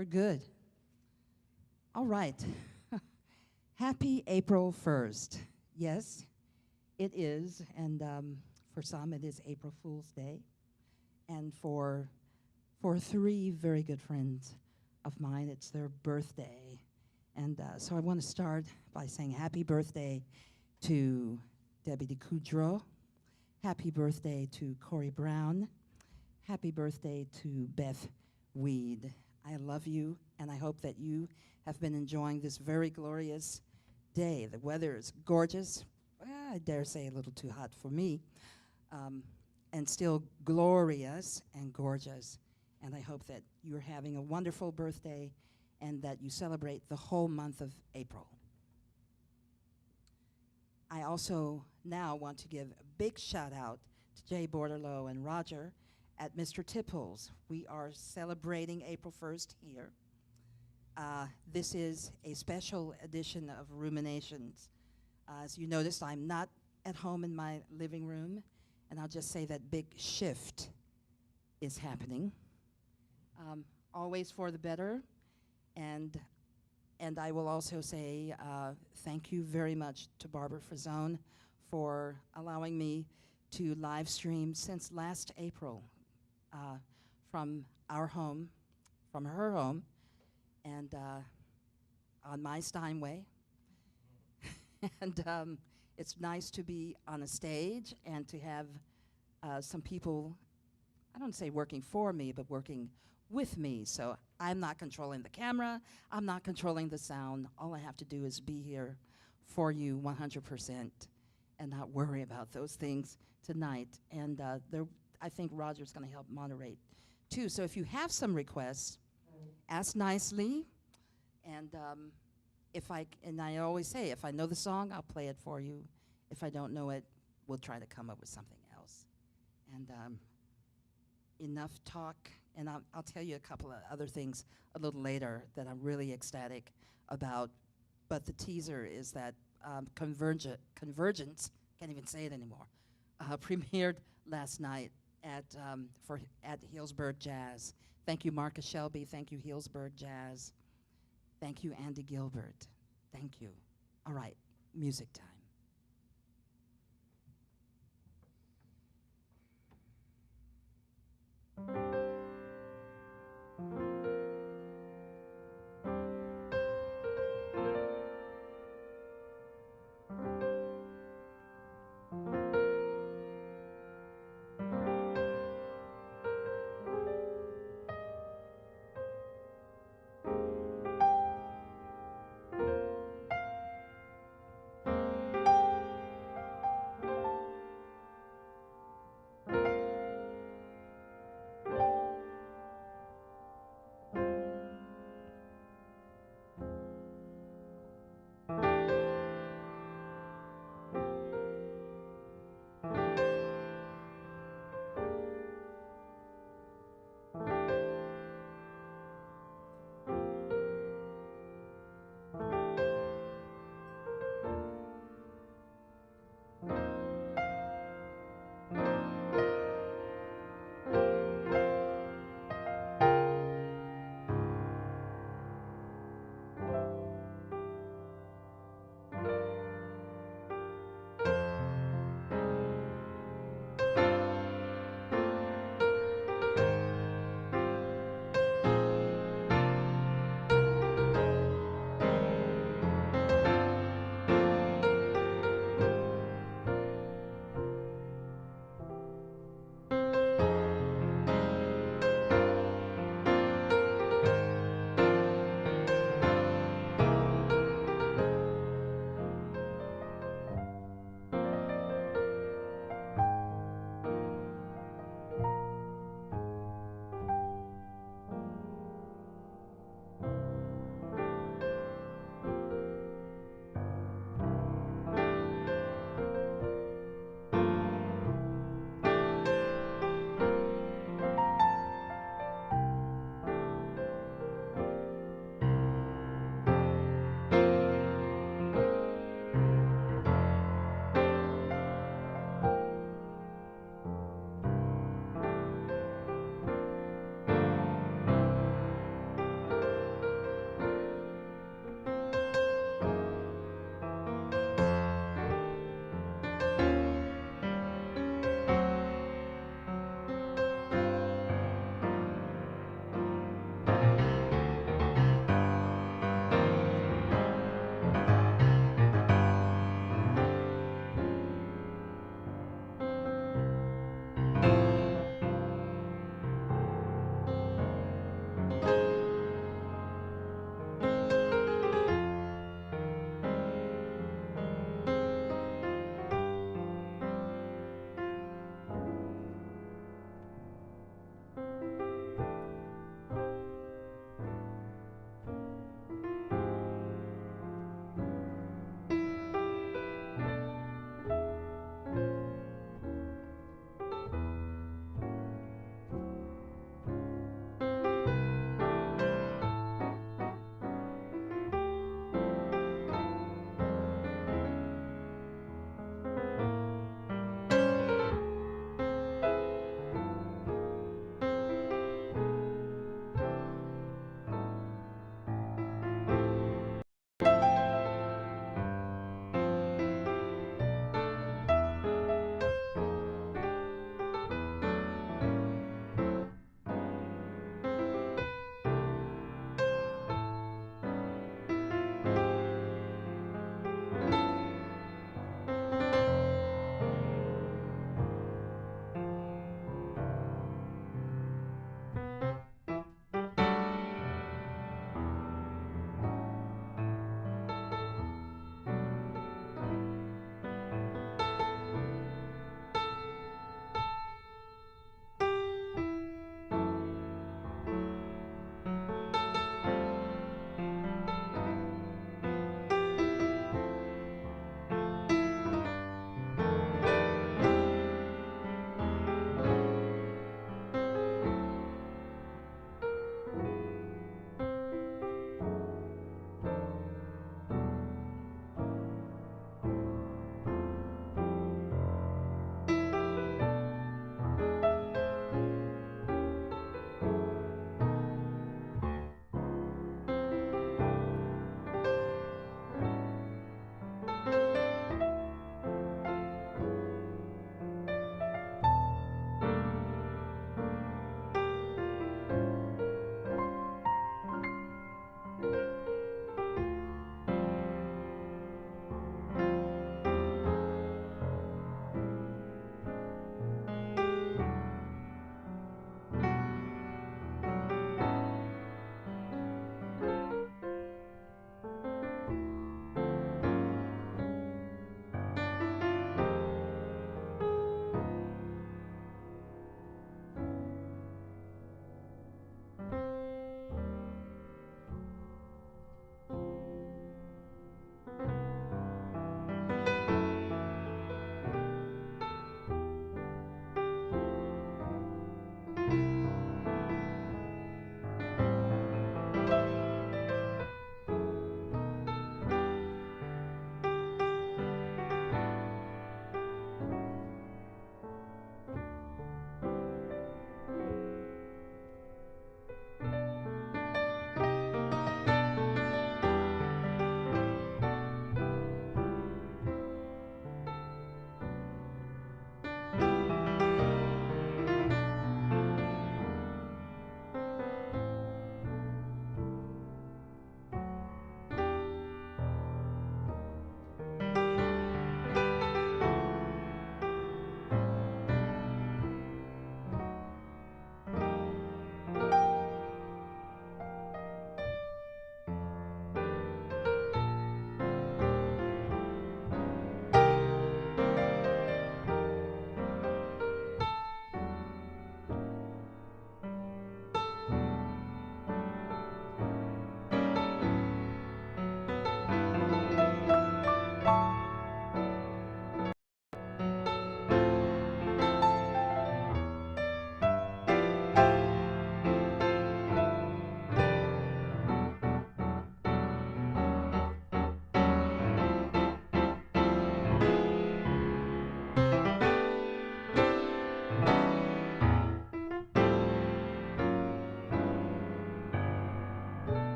We're good. All right. Happy April 1st. Yes, it is. And for some, it is April Fool's Day. And for three very good friends of mine, it's their birthday. And so I want to start by saying happy birthday to Debbie DeCoudreau. Happy birthday to Corey Brown. Happy birthday to Beth Weed. I love you, and I hope that you have been enjoying this very glorious day. The weather is gorgeous. I dare say a little too hot for me, and still glorious and gorgeous. And I hope that you're having a wonderful birthday and that you celebrate the whole month of April. I also now want to give a big shout out to Jay Borderlow and Roger at Mr. Tipples. We are celebrating April 1st here. This is a special edition of Ruminations. As you noticed, I'm not at home in my living room, and I'll just say that big shift is happening. Always for the better, and I will also say thank you very much to Barbara Frazone for allowing me to live stream since last April from our home, from her home, and on my Steinway. And it's nice to be on a stage and to have some people, I don't say working for me, but working with me. So I'm not controlling the camera, I'm not controlling the sound. All I have to do is be here for you 100% and not worry about those things tonight. And I think Roger's gonna help moderate too. So if you have some requests, ask nicely, and and I always say, if I know the song, I'll play it for you. If I don't know it, we'll try to come up with something else. And enough talk, and I'll tell you a couple of other things a little later that I'm really ecstatic about. But the teaser is that Convergence, can't even say it anymore, premiered last night at Healdsburg Jazz. Thank you, Marcus Shelby. Thank you, Healdsburg Jazz. Thank you, Andy Gilbert. Thank you. All right, music time.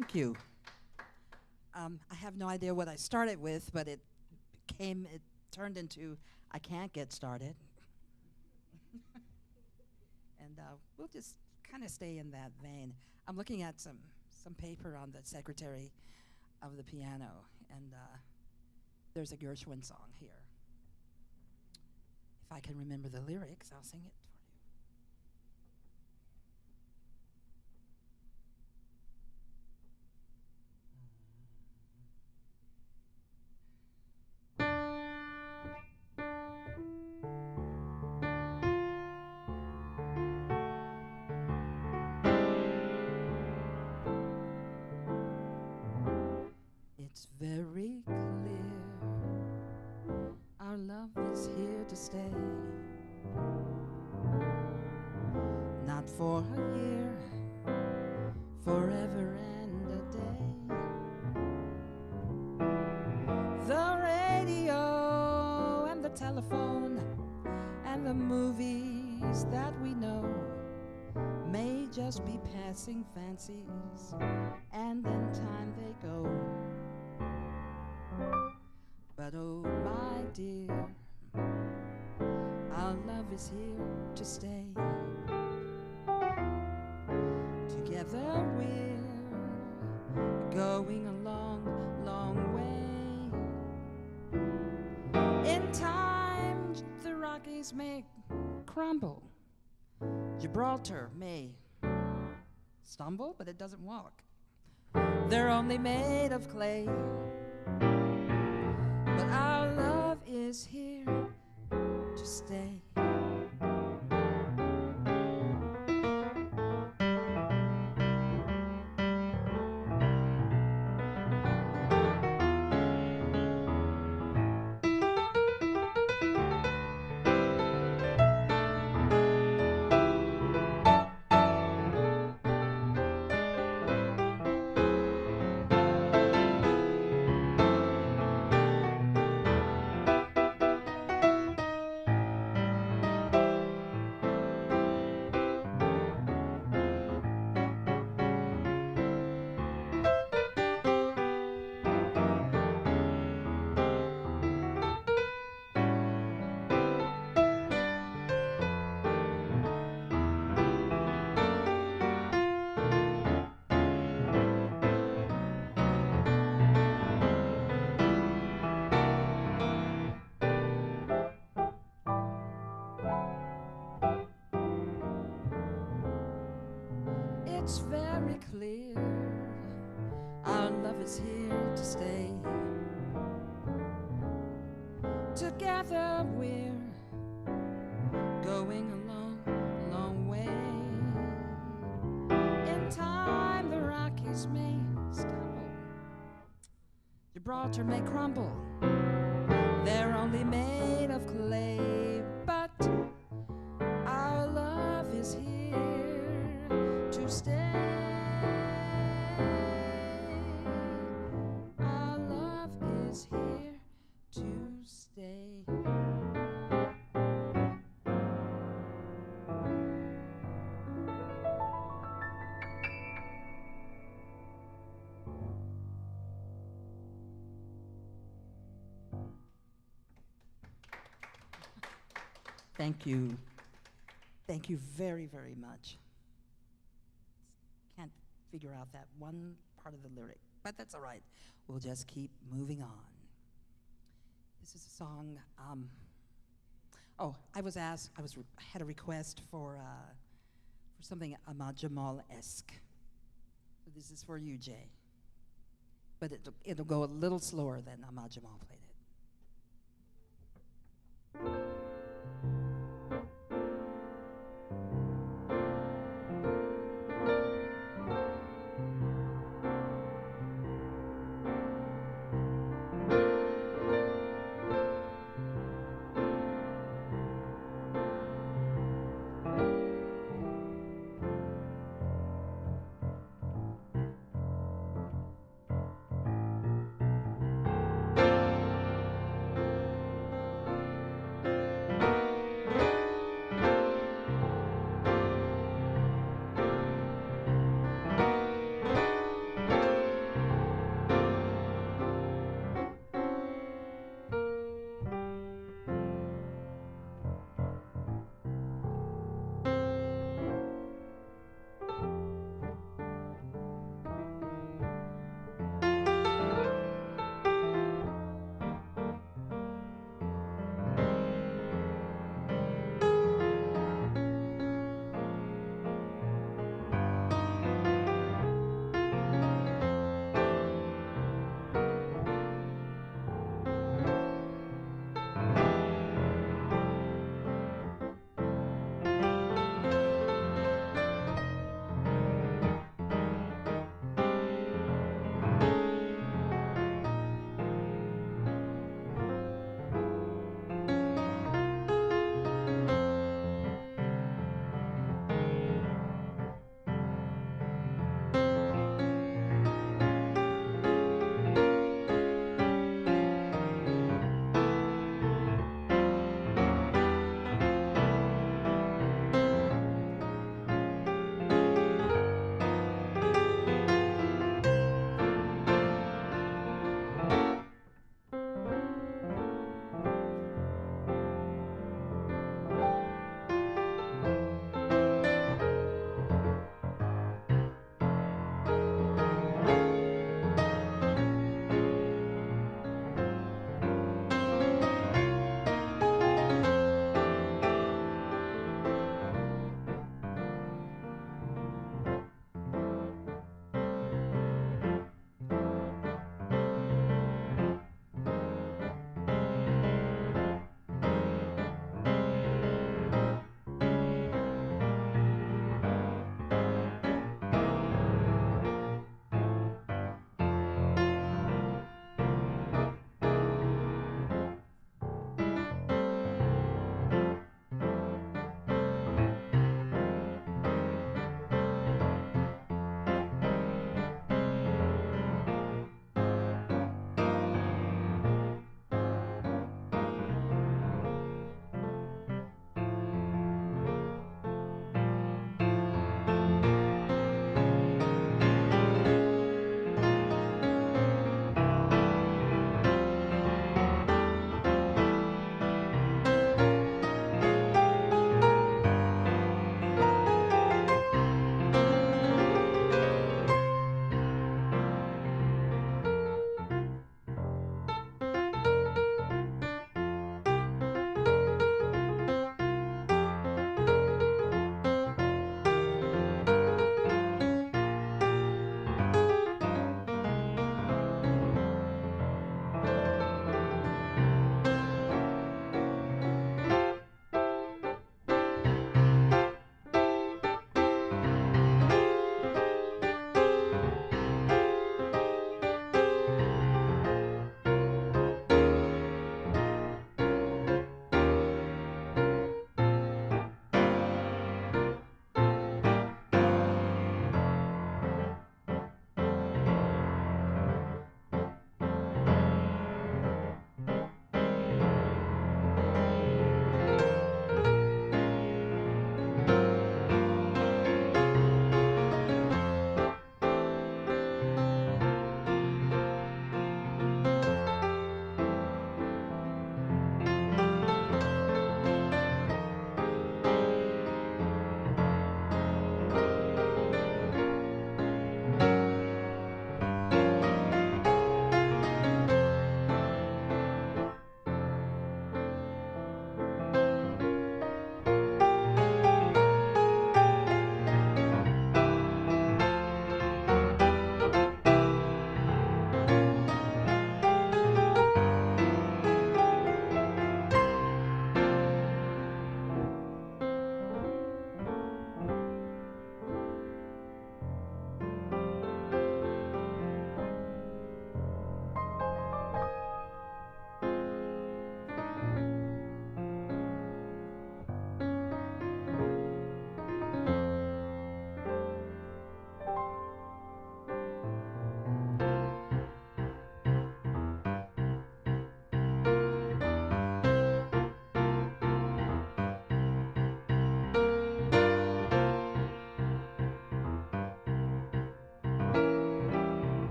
Thank you. I have no idea what I started with, but it turned into I Can't Get Started. And we'll just kind of stay in that vein. I'm looking at some paper on the secretary of the piano, and there's a Gershwin song here. If I can remember the lyrics, I'll sing it for you. It's very clear our love is here to stay. Not for a year, forever and a day. The radio and the telephone and the movies that we know may just be passing fancies, and in time they go. But oh my dear, our love is here to stay. Together we're going a long, long way. In time the Rockies may crumble, Gibraltar may stumble, but it doesn't walk. They're only made of clay. But our love is here to stay. It's very clear our love is here to stay. Together we're going a long, long way. In time the Rockies may stumble, Gibraltar may crumble. They're only made of clay, but our love is here to stay. Our love is here to stay. Thank you. Thank you very, very much. Can't figure out that one part of the lyric, but that's all right. We'll just keep moving on. This is a song. I was asked. Had a request for something Ahmad Jamal-esque. So this is for you, Jay. But it'll go a little slower than Ahmad Jamal played it.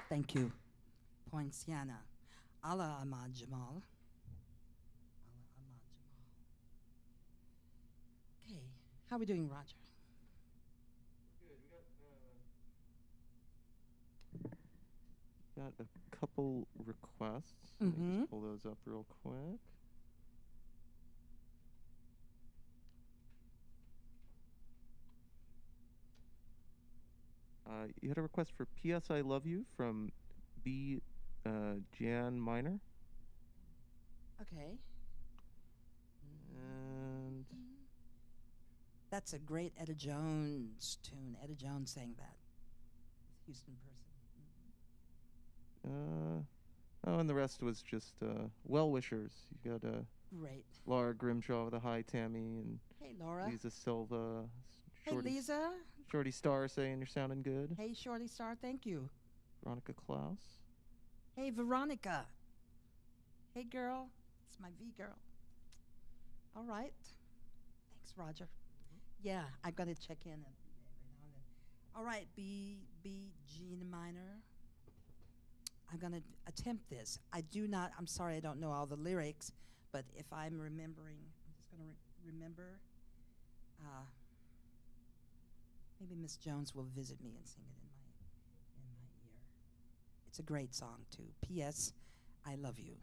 Thank you. Poinciana. Allah Ahmad Jamal. Allah Ahmad Jamal. Okay. How are we doing, Roger? Good. We got a couple requests. Let me Mm-hmm. just pull those up real quick. You had a request for P.S. I Love You from B. Jan Minor. Okay. And That's a great Etta Jones tune. Etta Jones sang that. Houston person. oh, and the rest was just well wishers. You got Great. Laura Grimshaw with a hi, Tammy, and Hey, Laura. Lisa Silva. Hey, Lisa. Shorty Star saying you're sounding good. Hey, Shorty Star. Thank you. Veronica Klaus. Hey, Veronica. Hey, girl. It's my V girl. All right. Thanks, Roger. Yeah, I got to check in every now and then. All right, G minor. I'm going to attempt this. I'm sorry, I don't know all the lyrics, but if I'm remembering, I'm just going to remember. Maybe Miss Jones will visit me and sing it in my ear. It's a great song, too. P.S. I love you.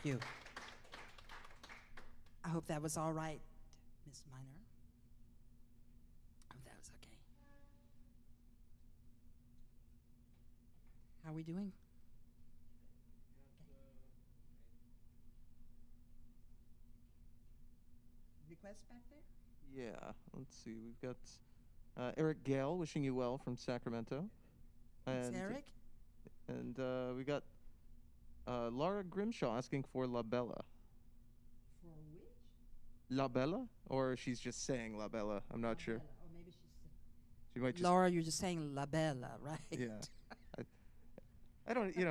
you. I hope that was all right, Miss Minor. I hope that was okay. How are we doing? Requests back there? Yeah, let's see. We've got Eric Gale wishing you well from Sacramento. Thanks, Eric. And we got Laura Grimshaw asking for La Bella. For which? La Bella? Or she's just saying La Bella. I'm not sure. Bella. Or maybe she's. She might just. Laura, you're just saying La Bella, right? Yeah. I don't, they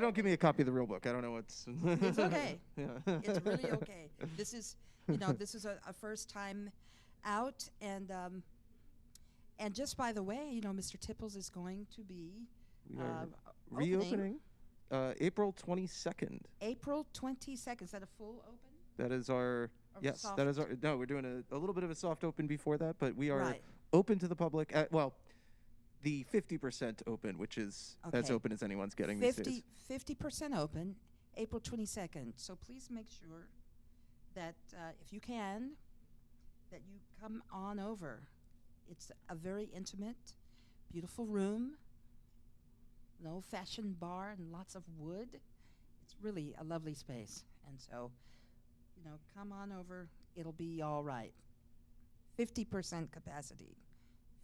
don't give me a copy of the real book. I don't know what's. It's okay. Yeah. It's really okay. This is, this is a first time out, and just by the way, Mr. Tipples is going to be We are reopening April 22nd. April 22nd. Is that a full open? That is our. Or Yes, soft? that is our. No, we're doing a little bit of a soft open before that, but we are Right. open to the public. The 50% open, which is as Okay. open as anyone's getting these days. 50% open, April 22nd. So please make sure that if you can, that you come on over. It's a very intimate, beautiful room, an old-fashioned bar and lots of wood. It's really a lovely space. And so, come on over. It'll be all right. 50% capacity.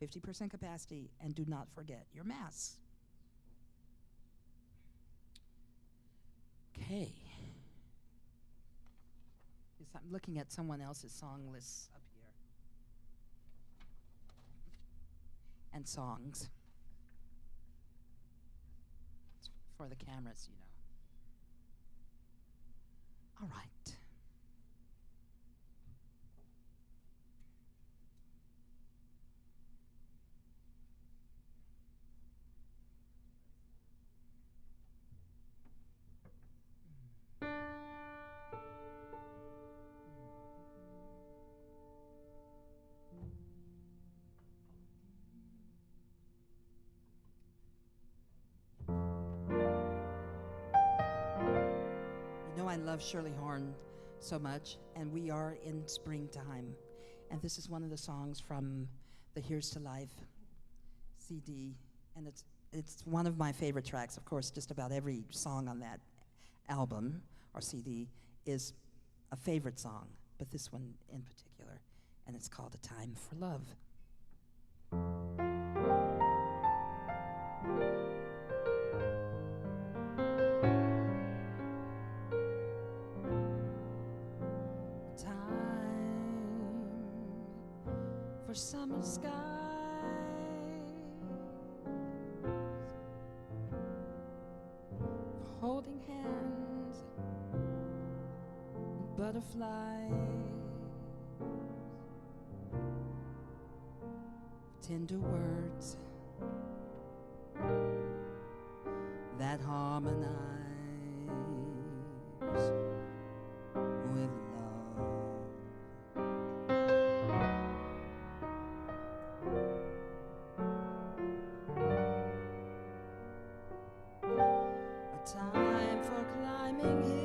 50% capacity, and do not forget your masks. Okay. I'm looking at someone else's song lists up here. And songs. It's for the cameras, All right. I love Shirley Horn so much, and we are in springtime. And this is one of the songs from the Here's to Life CD, and it's one of my favorite tracks. Of course, just about every song on that album or CD is a favorite song, but this one in particular, and it's called A Time for Love. For summer skies, for holding hands and butterflies, for tender words that harmonize with time for climbing hills,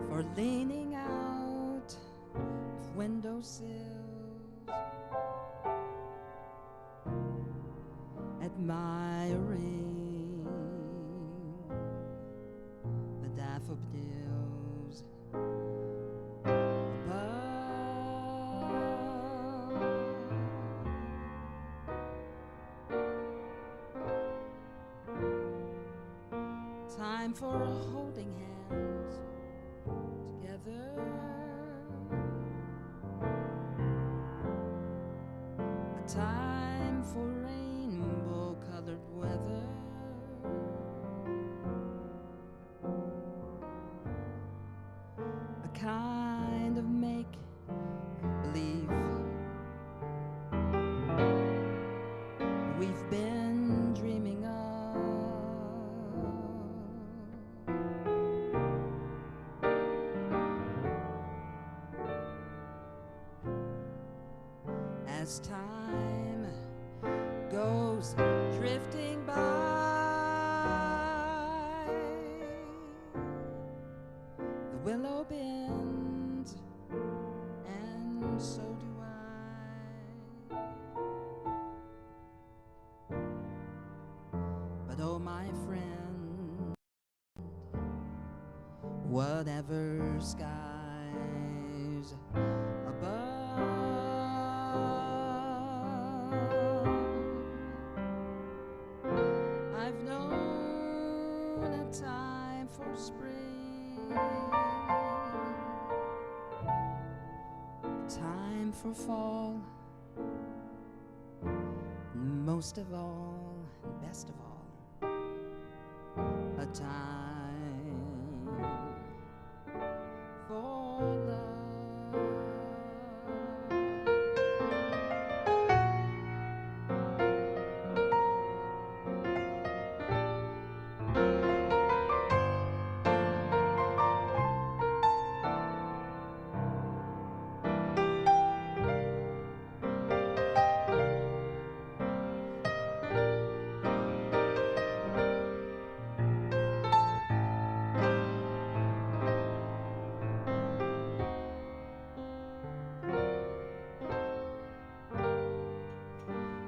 for leaning out of windowsills, admiring the daffodils time for holding hands together, a time for rainbow-colored weather, a kind of make-believe we've been dreaming of. As time goes goes drifting by. The willow bends, and so do I. But oh, my friend, whatever skies above, I've known a time for spring, time for fall, and most of all, and best of all, a time for love.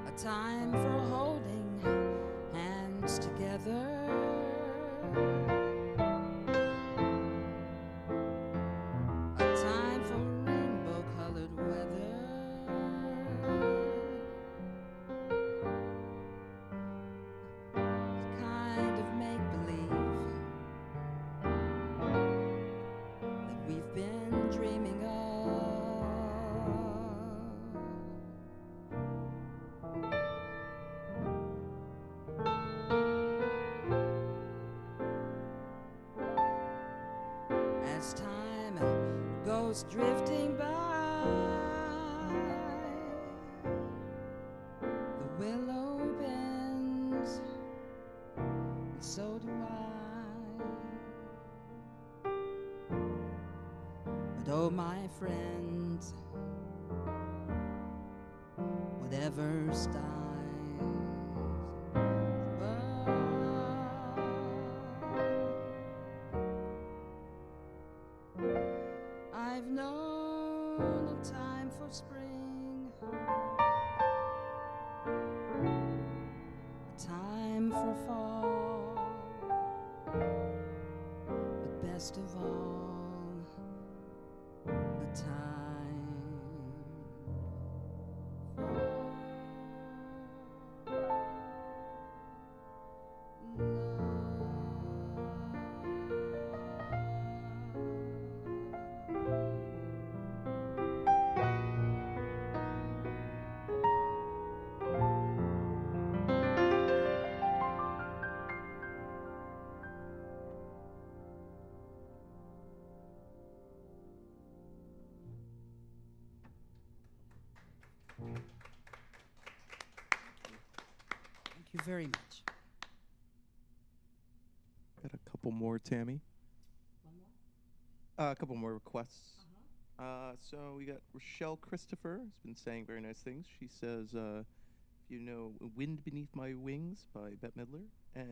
A time for holding hands together, a time for rainbow-colored weather, a kind of make-believe that we've been dreaming of. As time goes drifting by, the willow bends, and so do I. But oh, my friends, whatever skies above, I've known a time for spring, a time for fall, but best of all, a time for Thank you very much. Got a couple more, Tammy. One more? A couple more requests. So we got Rochelle Christopher has been saying very nice things. She says, if you know "Wind Beneath My Wings" by Bette Midler, and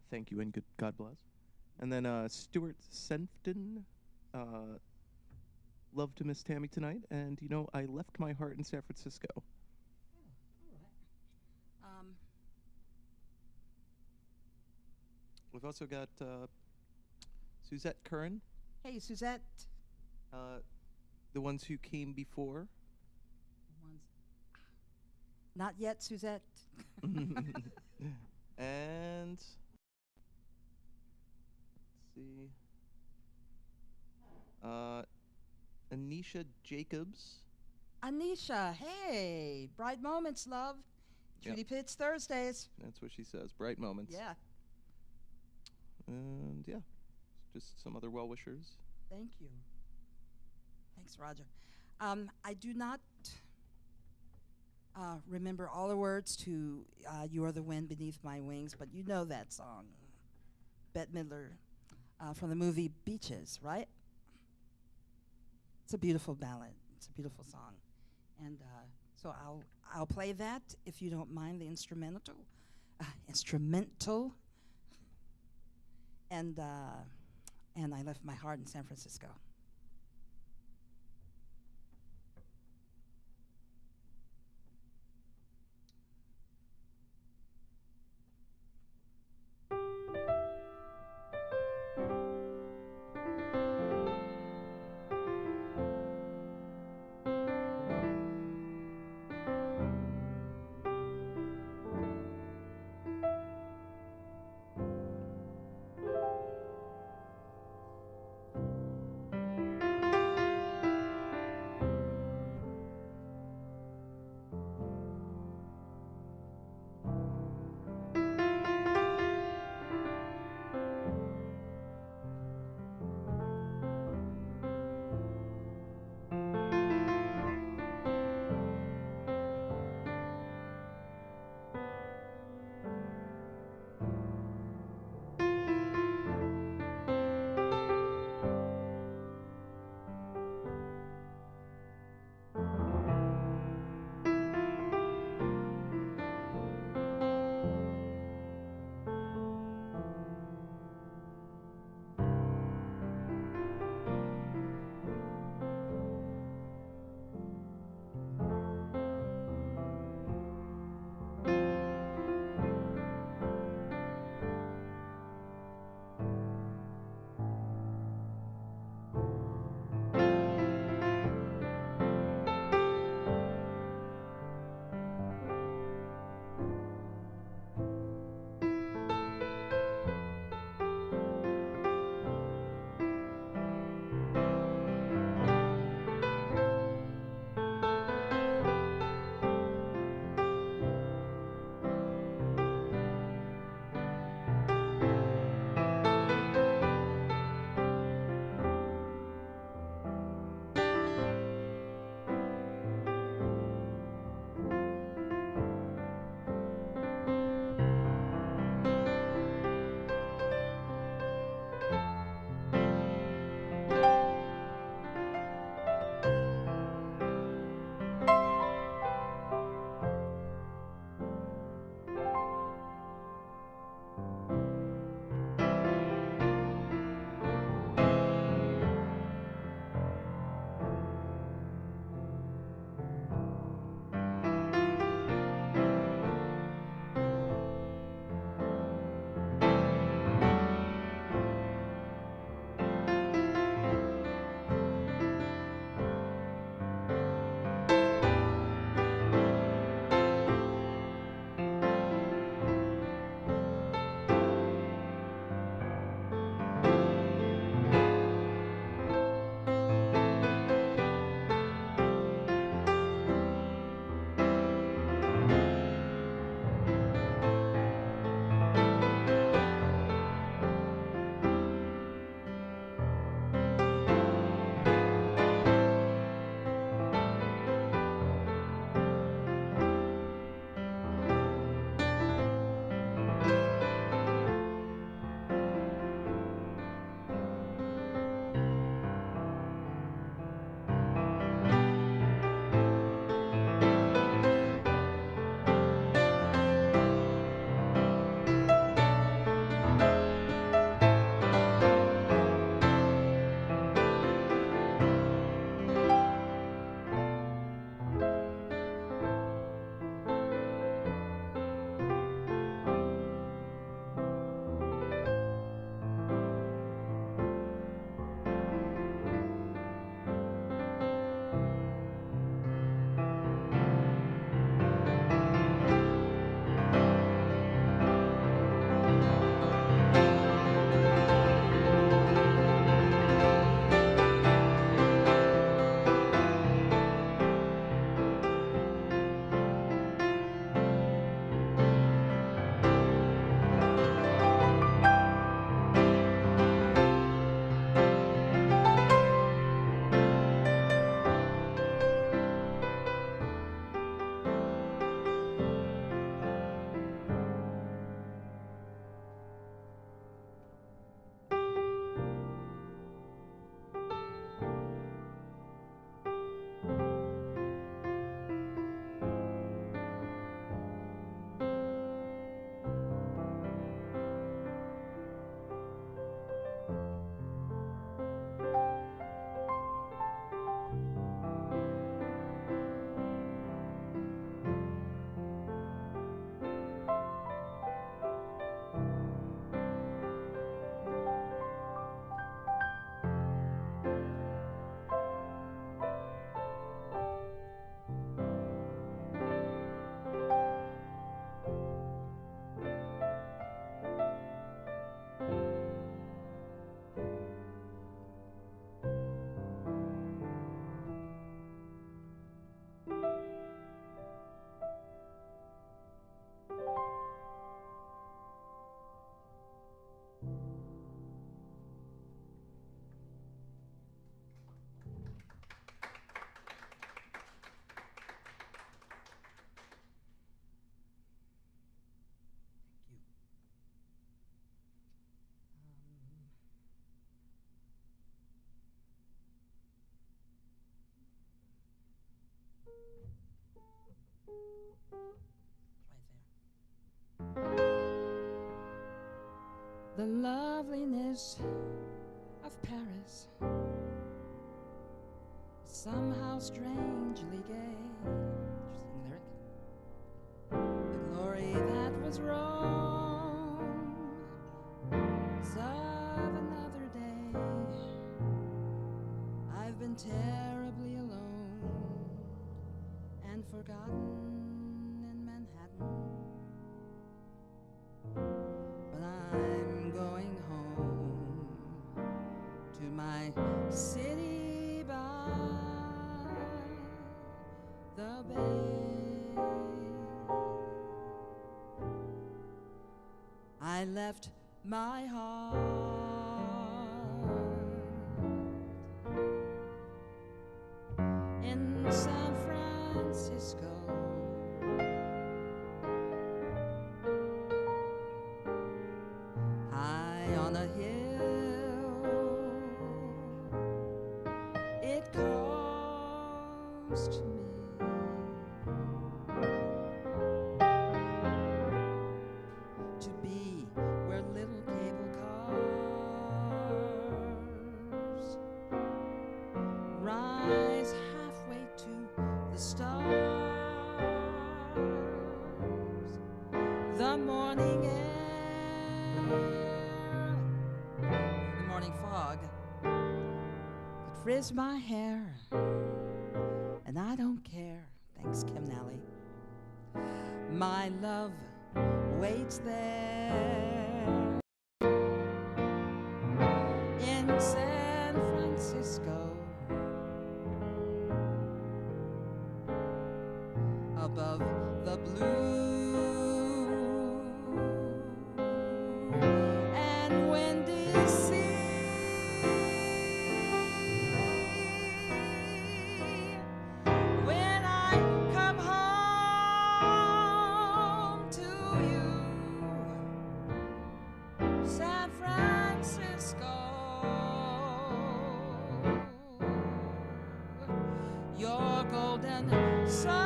thank you and God bless. And then Stuart Senfton, love to miss Tammy tonight, and you know I left my heart in San Francisco. Oh, all right. We've also got Suzette Curran, Hey, Suzette. the ones who came before. One's not yet, Suzette. And let's see, Anisha Jacobs. Anisha, hey, bright moments, love. Yep. Judy Pitts Thursdays. That's what she says. Bright moments. Yeah, And yeah, just some other well-wishers. thank you. Thanks, Roger. I do not remember all the words to "You Are the Wind Beneath My Wings," but you know that song, Bette Midler, from the movie Beaches, right? It's a beautiful ballad. It's a beautiful song. And So I'll play that if you don't mind the instrumental, and I left my heart in San Francisco. Right there. The loveliness of Paris, somehow strangely gay. Interesting lyric. The glory that was Rome is of another day. I've been terribly alone and forgotten in Manhattan, but I'm going home to my city by the bay. I left my heart in San Francisco, high on a hill. It calls to me to be where little cable cars rise halfway to the stars. The morning air, the morning fog could frizz my hair, and I don't care. Thanks, Kim Nally. My love waits there in San Francisco, above the blue and windy sea. When I come home to you, San Francisco, your golden sun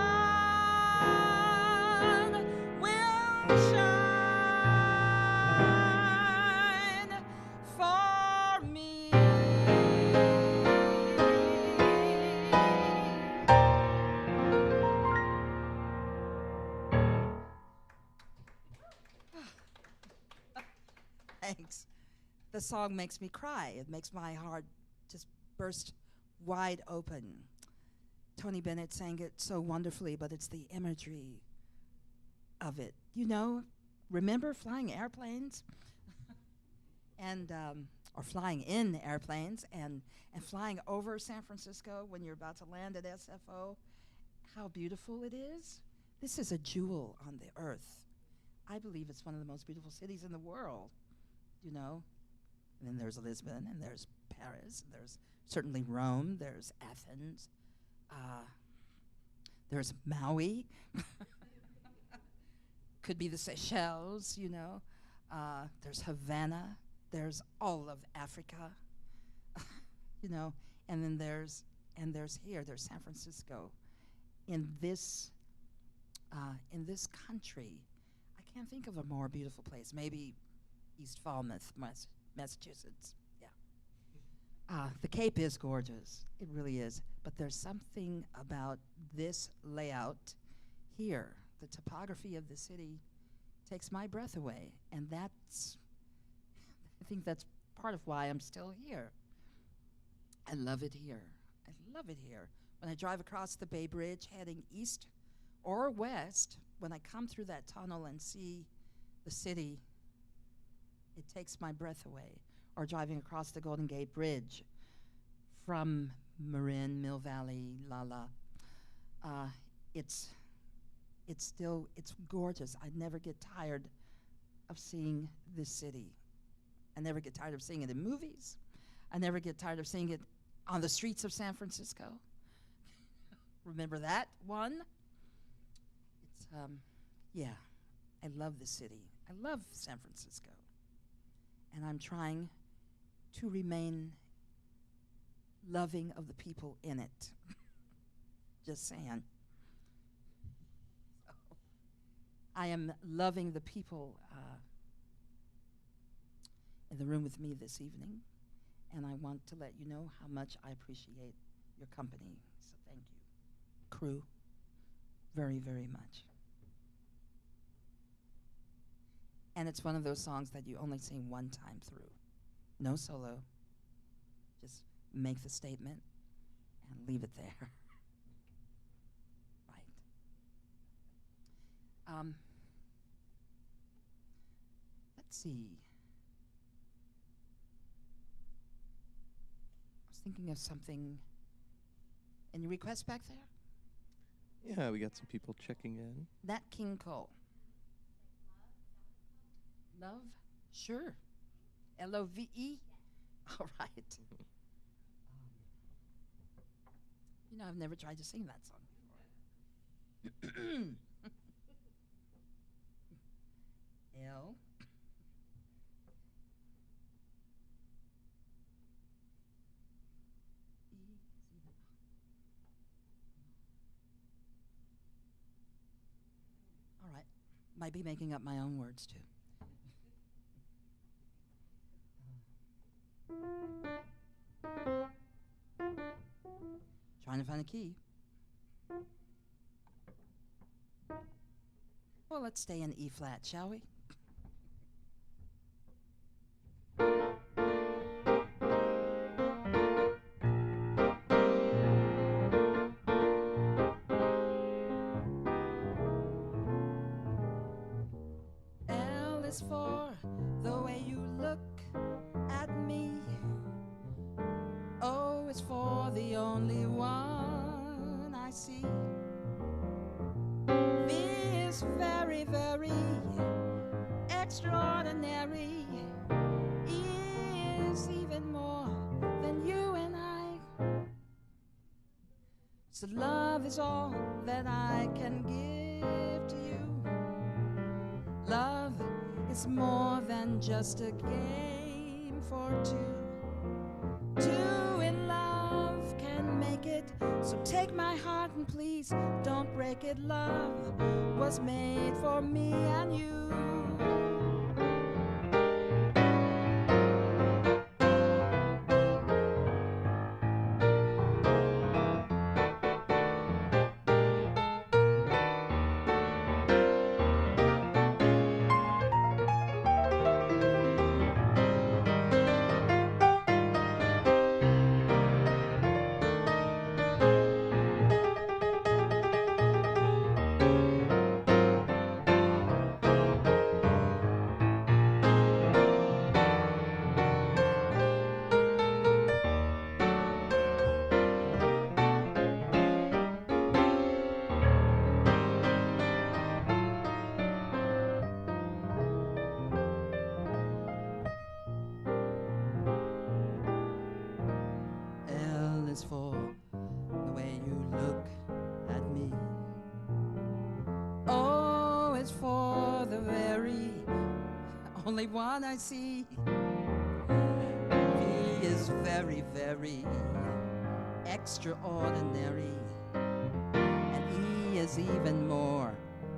will shine for me. Thanks. The song makes me cry. It makes my heart just burst wide open. Tony Bennett sang it so wonderfully, but it's the imagery of it. You know, remember flying airplanes? and or flying in airplanes and flying over San Francisco when you're about to land at SFO? How beautiful it is. This is a jewel on the earth. I believe it's one of the most beautiful cities in the world, you know. And then there's Lisbon, and there's Paris, and there's certainly Rome, there's Athens, there's Maui, could be the Seychelles, you know. There's Havana, there's all of Africa, you know. And then there's here, there's San Francisco. In this country, I can't think of a more beautiful place. Maybe East Falmouth, Massachusetts. Yeah. The Cape is gorgeous. It really is. But there's something about this layout here. The topography of the city takes my breath away. And I think that's part of why I'm still here. I love it here. I love it here. When I drive across the Bay Bridge heading east or west, when I come through that tunnel and see the city, it takes my breath away. Or driving across the Golden Gate Bridge from Marin, Mill Valley, Lala. It's gorgeous. I never get tired of seeing this city. I never get tired of seeing it in movies. I never get tired of seeing it on the streets of San Francisco. Remember that one? It's, yeah, I love the city. I love San Francisco. And I'm trying to remain loving of the people in it. Just saying. I am loving the people in the room with me this evening, and I want to let you know how much I appreciate your company. So thank you, crew, very, very much. And it's one of those songs that you only sing one time through. No solo. Just make the statement and leave it there. Right. Let's see. I was thinking of something. Any requests back there? Yeah, we got some people checking in. Nat King Cole. Love? Sure. Love? All right. You know, I've never tried to sing that song before. L. All right. Might be making up my own words too. Trying to find a key. Well, let's stay in E flat, shall we? L is for the way you look at me. O is for the only one I see. V is very, very extraordinary. E is even more than you and I. So love is all that I can give to you. Love is more than just a game for two. Two in love can make it. So take my heart and please don't break it. Love was made for me and you. L is for the way you look at me. O is for the very only one I see. V is very, very extraordinary. And E is even more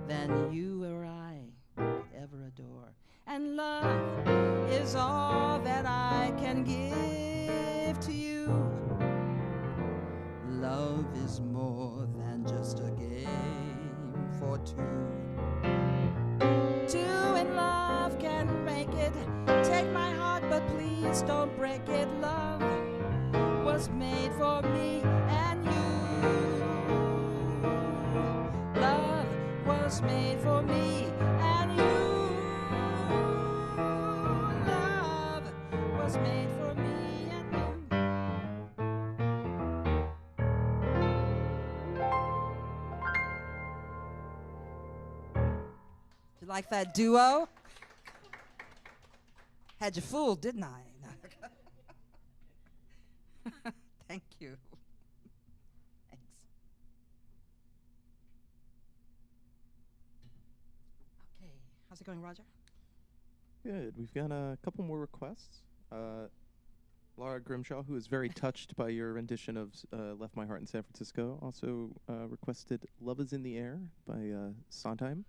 than you or I could ever adore. And love is all that I can give to you. Love is more than just a game for two. Two in love can make it. Take my heart, but please don't break it. Love was made for me and you. Love was made for me and you. Love was made for me and you. You like that duo? Had you fooled, didn't I? Thank you. Thanks. Okay, how's it going, Roger? Good. We've got a couple more requests. Laura Grimshaw, who is very touched by your rendition of Left My Heart in San Francisco, also requested Love is in the Air by Sondheim.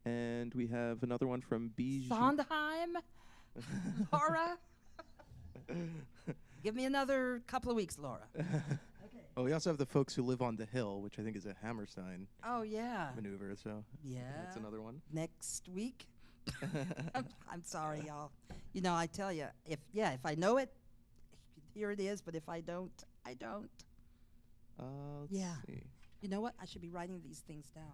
And we have another one from Bijou. Sondheim, Laura. Give me another couple of weeks, Laura. Oh, we also have the folks who live on the hill, which I think is a Hammerstein Oh, yeah. maneuver. So Yeah. that's another one. Next week. I'm sorry, y'all. You know, I tell you, if I know it, here it is. But if I don't, I don't. Let's Yeah. see. You know what? I should be writing these things down.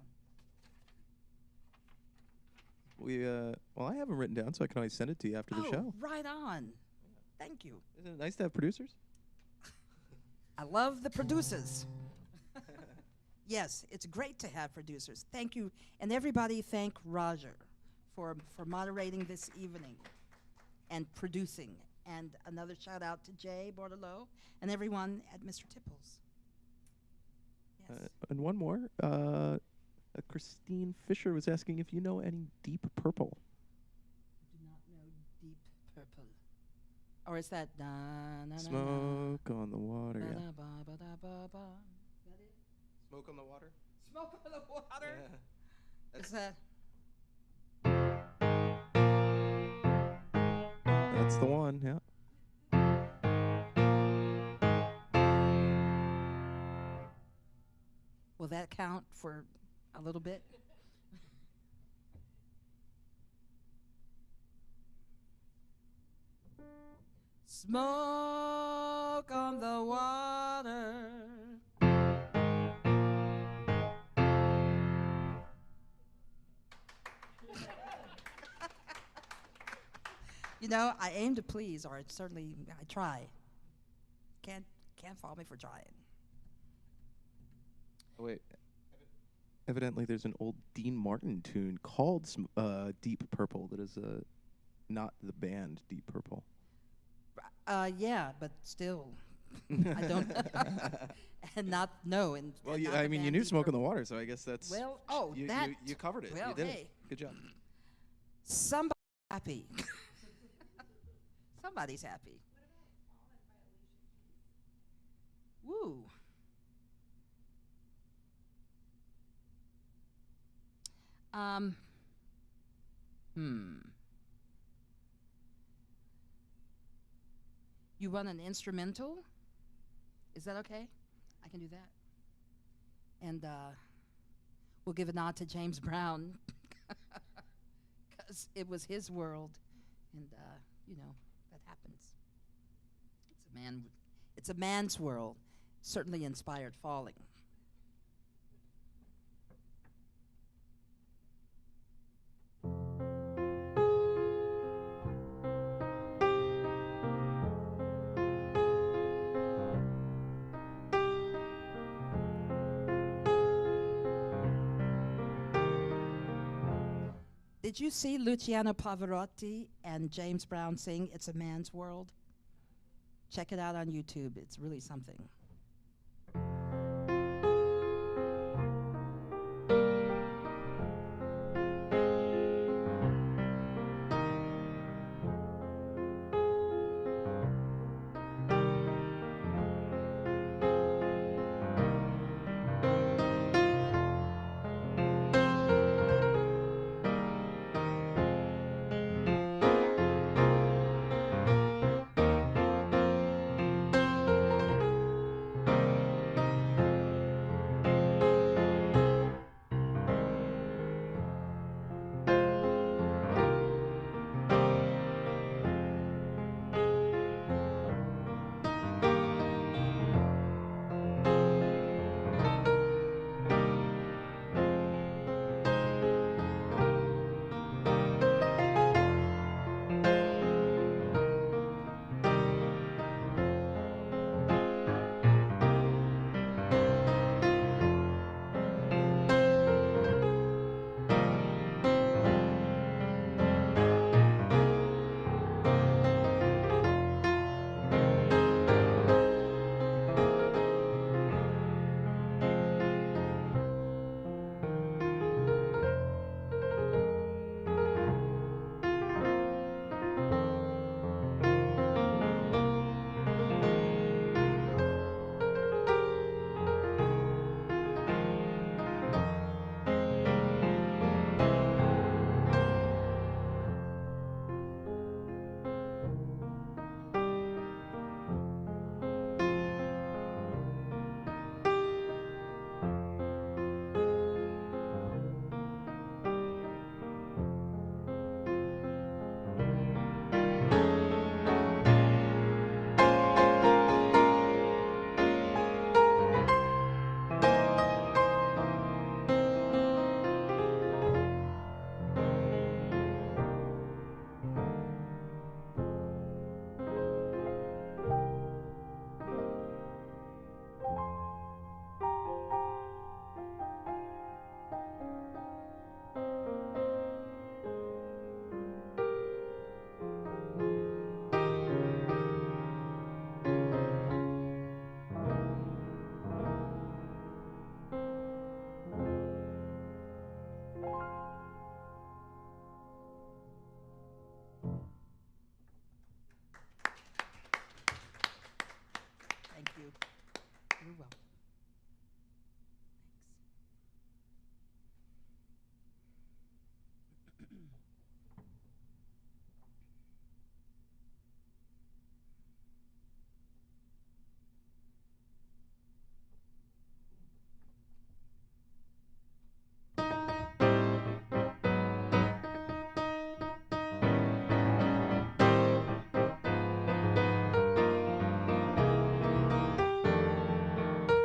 Well, I have them written down, so I can always send it to you after the show. Right on. Thank you. Isn't it nice to have producers? I love the producers. Yes, it's great to have producers. Thank you. And everybody thank Roger for moderating this evening and producing. And another shout out to Jay Bordelot and everyone at Mr. Tipples. Yes. And one more. Christine Fisher was asking if you know any Deep Purple. Do not know Deep Purple. Or is that Smoke on the water. Yeah. Is that it? Smoke on the water? Smoke on the water? Yeah. Is that? That's the one, yeah. Will that count for a little bit? Smoke on the water. You know, I aim to please, or certainly I try. Can't fault me for trying. Oh, wait. Evidently, there's an old Dean Martin tune called Deep Purple that is not the band Deep Purple. Yeah, but still, I don't, and not no. And Well, and you, not I the mean, you band knew Deep Smoke on the Purple. Water, so I guess that's... Well, you covered it. Well, You did hey. it. Good job. Somebody's happy. Somebody's happy. Woo. Um. You want an instrumental? Is that okay? I can do that. And we'll give a nod to James Brown because it was his world, and you know that happens. It's a man's world. Certainly inspired Falling. Did you see Luciano Pavarotti and James Brown sing It's a Man's World? Check it out on YouTube. It's really something. You're welcome. Thanks.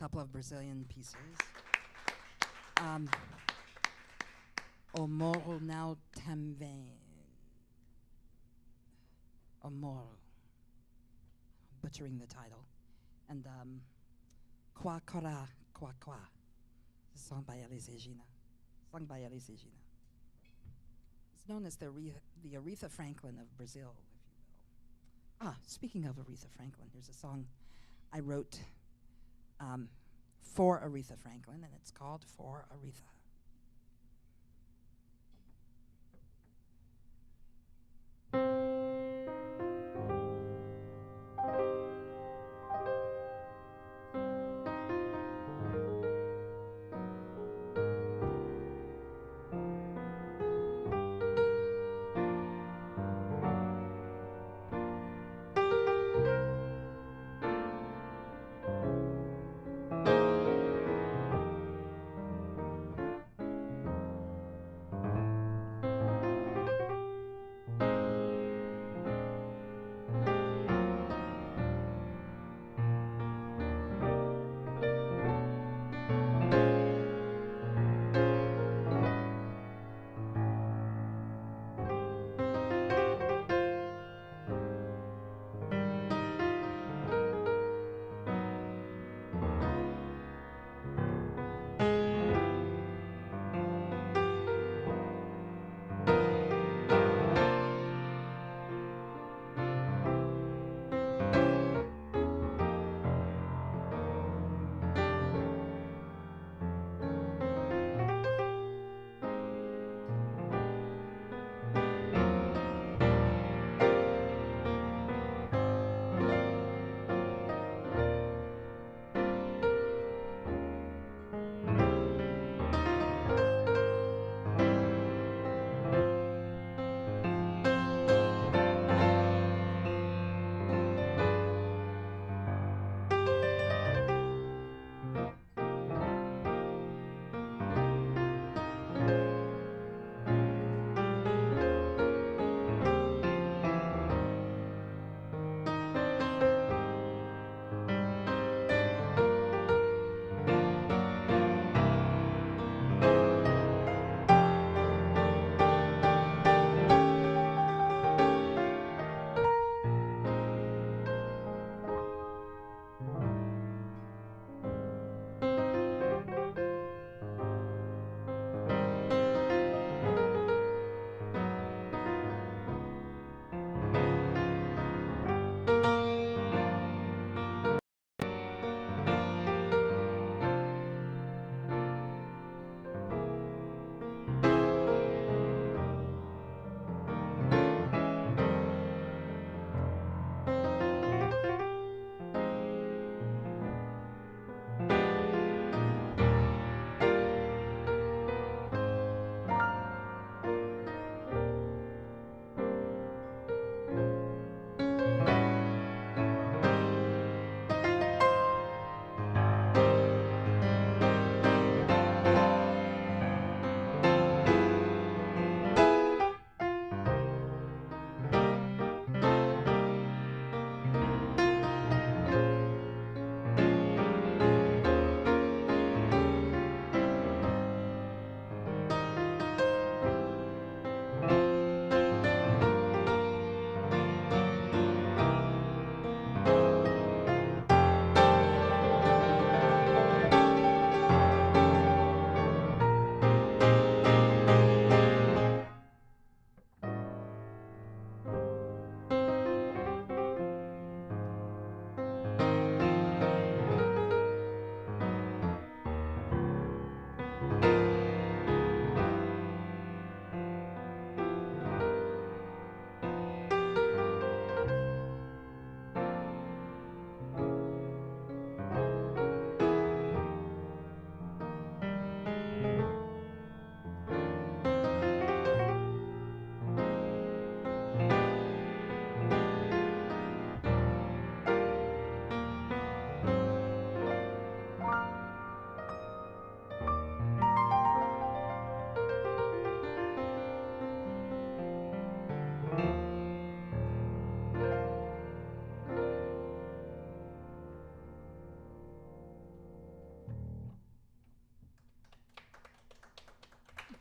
couple of Brazilian pieces. O Moro Now Também. O Moro. Butchering the title. And Qua Cora Qua Qua. Sung by Elis Regina. Sung by Elis Regina. It's known as the Aretha Franklin of Brazil, if you will. Speaking of Aretha Franklin, here's a song I wrote for Aretha Franklin, and it's called For Aretha.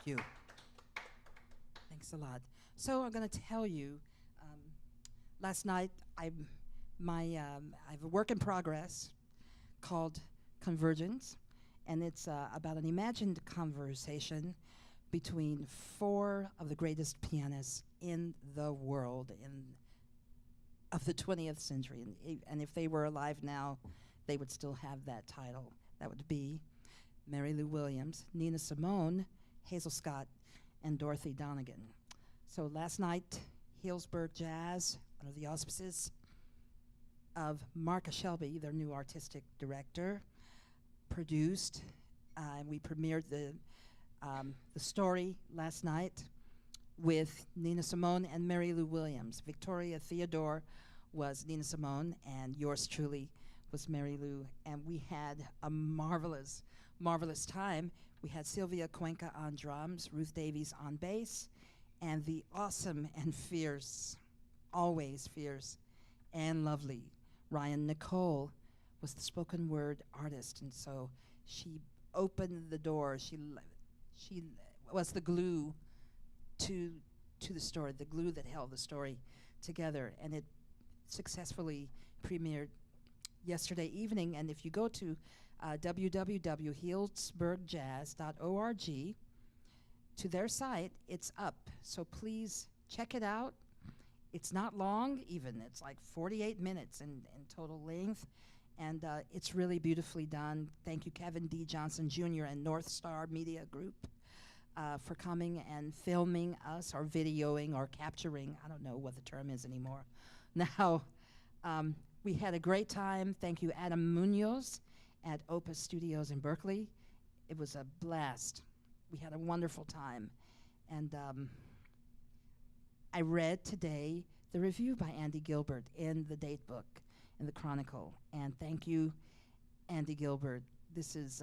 Thank you. Thanks a lot. So I'm going to tell you, um, last night I have a work in progress called Convergence, and it's about an imagined conversation between four of the greatest pianists in the world of the 20th century. And if they were alive now, they would still have that title. That would be Mary Lou Williams, Nina Simone, Hazel Scott, and Dorothy Donegan. So last night, Healdsburg Jazz, under the auspices of Marka Shelby, their new artistic director, produced, we premiered the story last night with Nina Simone and Mary Lou Williams. Victoria Theodore was Nina Simone, and yours truly was Mary Lou. And we had a marvelous, marvelous time. We had Sylvia Cuenca on drums, Ruth Davies on bass, and the awesome and fierce, always fierce and lovely Ryan Nicole was the spoken word artist. And so she opened the door. She was the glue to the story, the glue that held the story together. And it successfully premiered yesterday evening. And if you go to www.healdsburgjazz.org, to their site, it's up. So please check it out. It's not long even. It's like 48 minutes in total length. And it's really beautifully done. Thank you, Kevin D. Johnson Jr. and North Star Media Group for coming and filming us, or videoing, or capturing. I don't know what the term is anymore. Now, we had a great time. Thank you, Adam Munoz at Opus Studios in Berkeley. It was a blast. We had a wonderful time. And I read today the review by Andy Gilbert in the date book, in the Chronicle. And thank you, Andy Gilbert. This is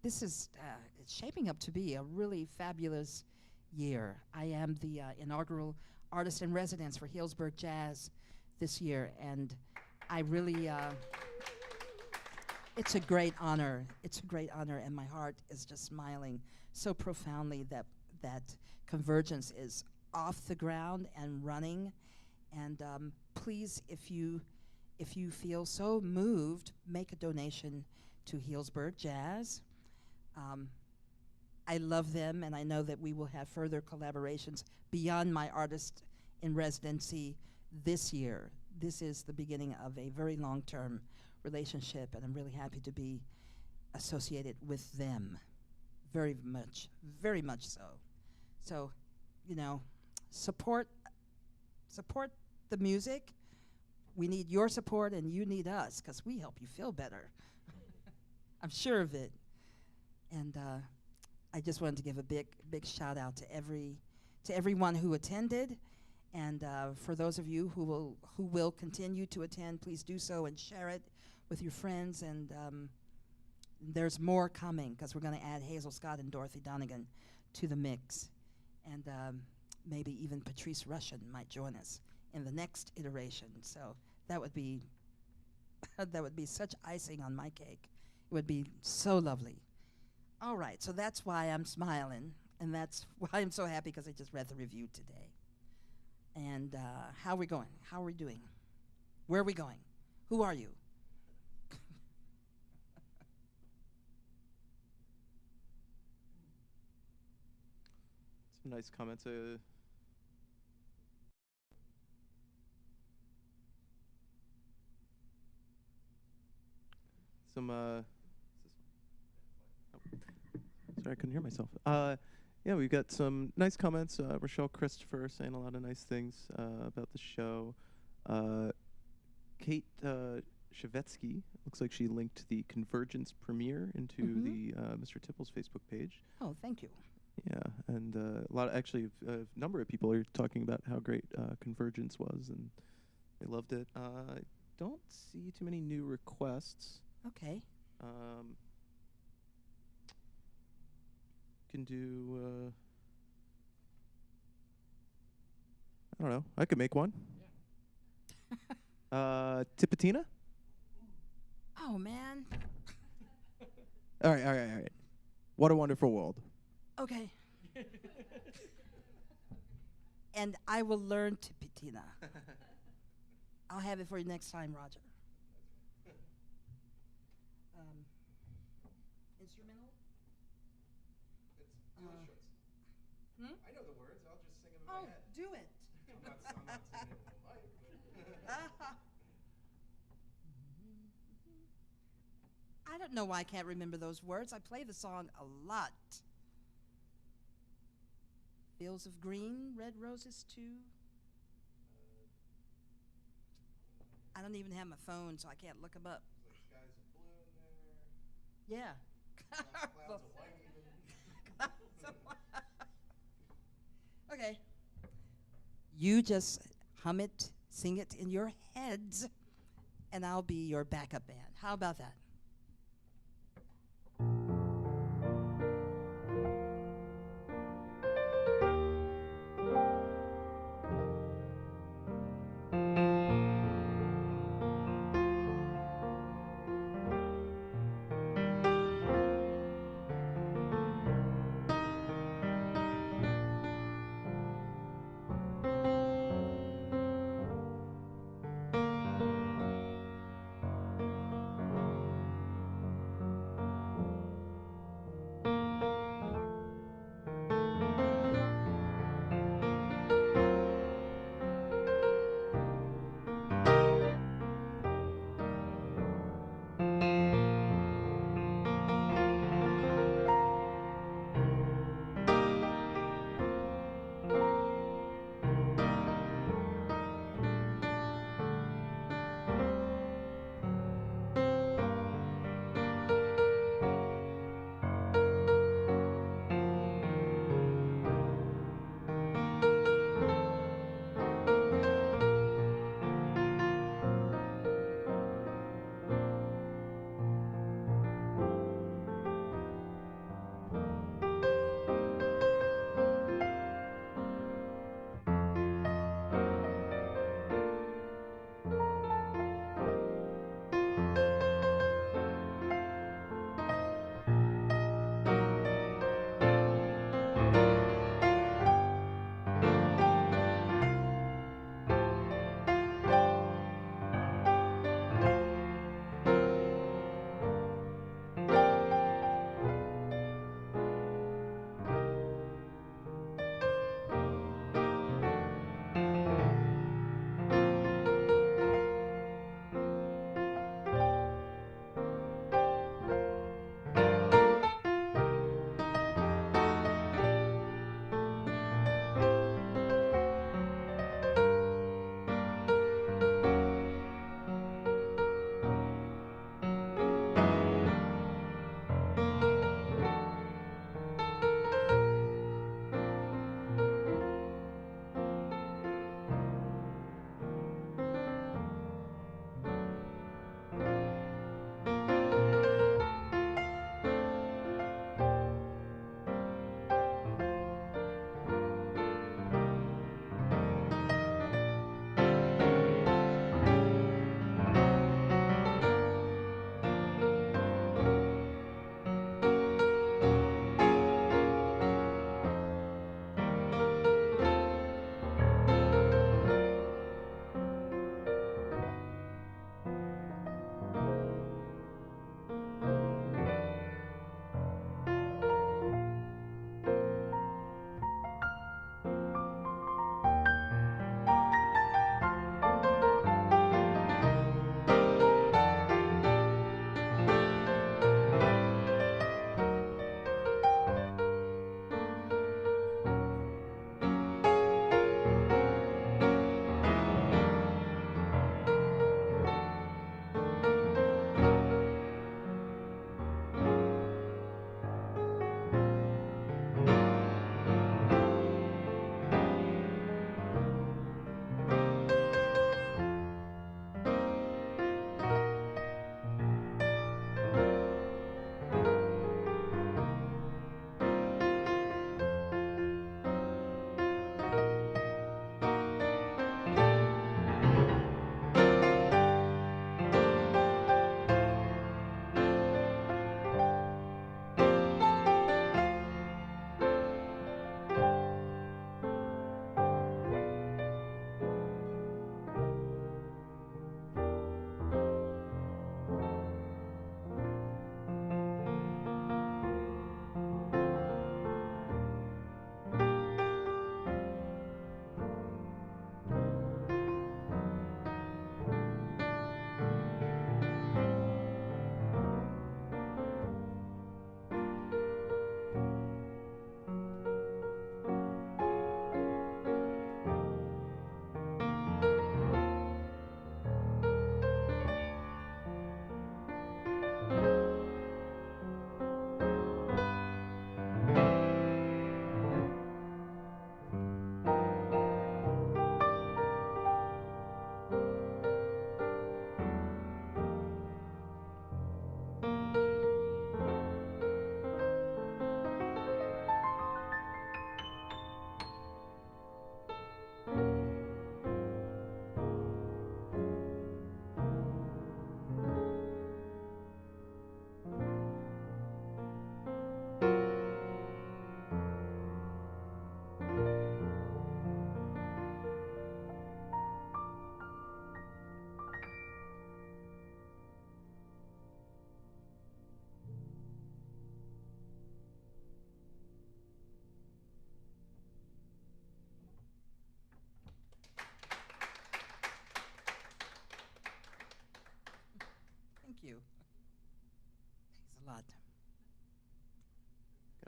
it's shaping up to be a really fabulous year. I am the inaugural artist in residence for Healdsburg Jazz this year, and I really, it's a great honor. It's a great honor, and my heart is just smiling so profoundly that Convergence is off the ground and running. And please, if you feel so moved, make a donation to Healdsburg Jazz. I love them, and I know that we will have further collaborations beyond my artist in residency this year. This is the beginning of a very long-term relationship, and I'm really happy to be associated with them. Very much so. So, you know, support the music. We need your support, and you need us, because we help you feel better. I'm sure of it. And I just wanted to give a big shout out to everyone who attended, and for those of you who will continue to attend, please do so and share it with your friends. And there's more coming, because we're going to add Hazel Scott and Dorothy Donegan to the mix, and maybe even Patrice Rushen might join us in the next iteration. So that would be that would be such icing on my cake. It would be so lovely. All right, so that's why I'm smiling, and that's why I'm so happy, because I just read the review today. And how are we going? How are we doing? Where are we going? Who are you? Some nice comments. Sorry, I couldn't hear myself. Yeah, we've got some nice comments. Rochelle Christopher saying a lot of nice things about the show. Kate Shavetsky, looks like she linked the Convergence premiere into the Mr. Tipples Facebook page. Oh, thank you. Yeah, and a number of people are talking about how great Convergence was, and they loved it. I don't see too many new requests. Okay. Can do. I don't know. I could make one. Yeah. Tipatina? Oh, man. All right. What a Wonderful World. Okay. And I will learn Tipitina. I'll have it for you next time, Roger. Um, instrumental? Do Uh, the shorts. hmm? I know the words. I'll just sing them in Oh, my head. do it. I'm not singing it into a mic. I don't know why I can't remember those words. I play the song a lot. Fields of green, red roses too. I don't even have my phone, so I can't look them up. There's like skies of blue in there. Yeah. Clouds of white even. Okay. You just hum it, sing it in your heads, and I'll be your backup band. How about that?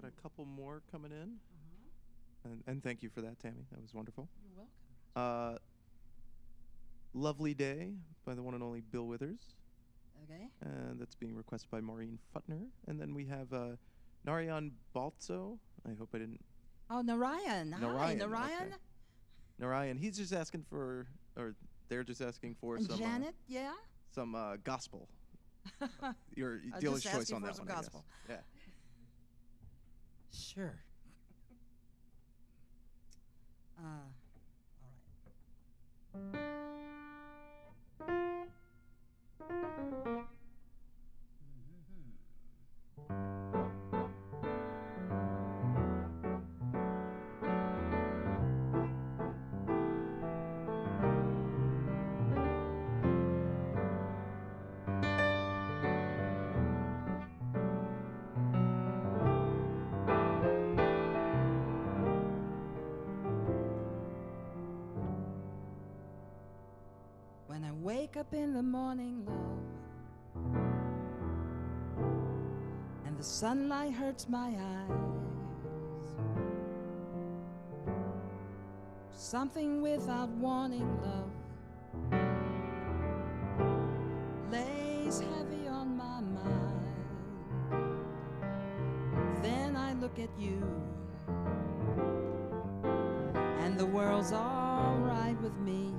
got a couple more coming in. And thank you for that, Tammy. That was wonderful. You're welcome. Lovely Day by the one and only Bill Withers. Okay. And that's being requested by Maureen Futner. And then we have Narayan Baltzo. I hope I didn't. Oh, Narayan. Hi, Narayan, Narayan. okay. Narayan. He's just asking for, or they're just asking for And some. Janet, yeah? Some gospel. Your dealer's just choice asking on for that some one. gospel. I guess. Sure. All right. When I wake up in the morning, love, and the sunlight hurts my eyes, something without warning, love, lays heavy on my mind. Then I look at you, and the world's all right with me.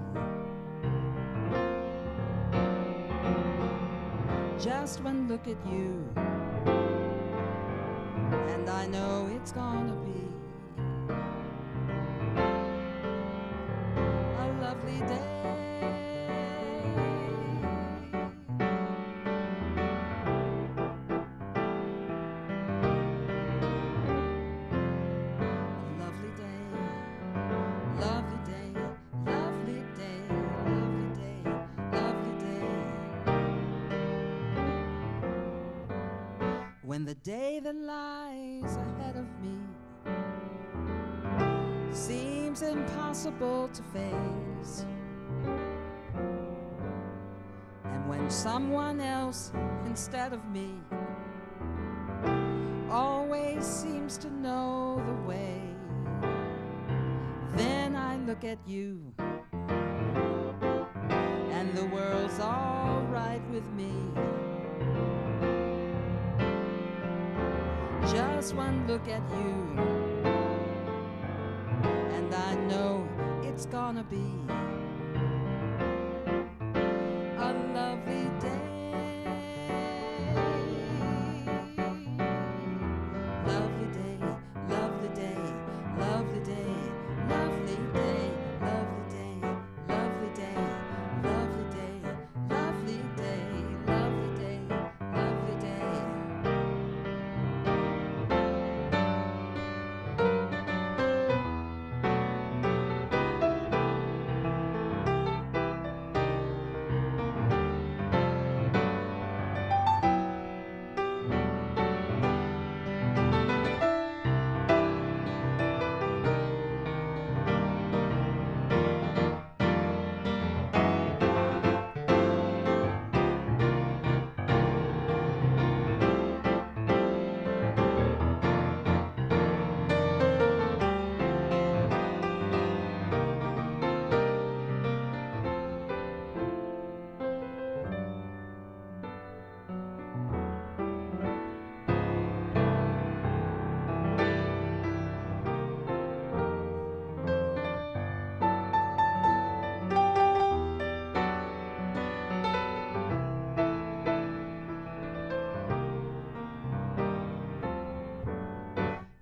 Just one look at you, and I know it's gonna be a lovely day. A lovely day, lovely day, lovely day, lovely day, lovely day. When the day that lies ahead of me seems impossible to face, and when someone else instead of me always seems to know the way, then I look at you, and the world's all right with me. Just one look at you, and I know it's gonna be a lovely day. Lovely day, lovely day, lovely day, lovely day, lovely day, lovely day, lovely day, lovely day, lovely day, lovely day.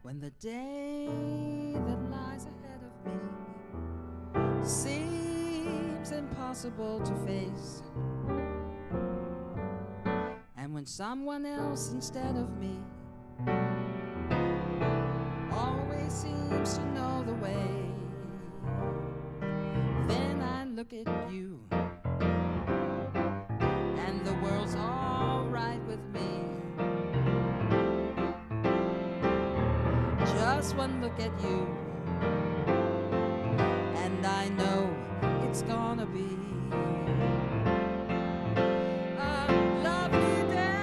When the day that lies ahead of me seems impossible to face, and when someone else instead of me always seems to know the way, then I look at you, and the world's all right with me. Just one look at you, and I know it's gonna be a lovely day.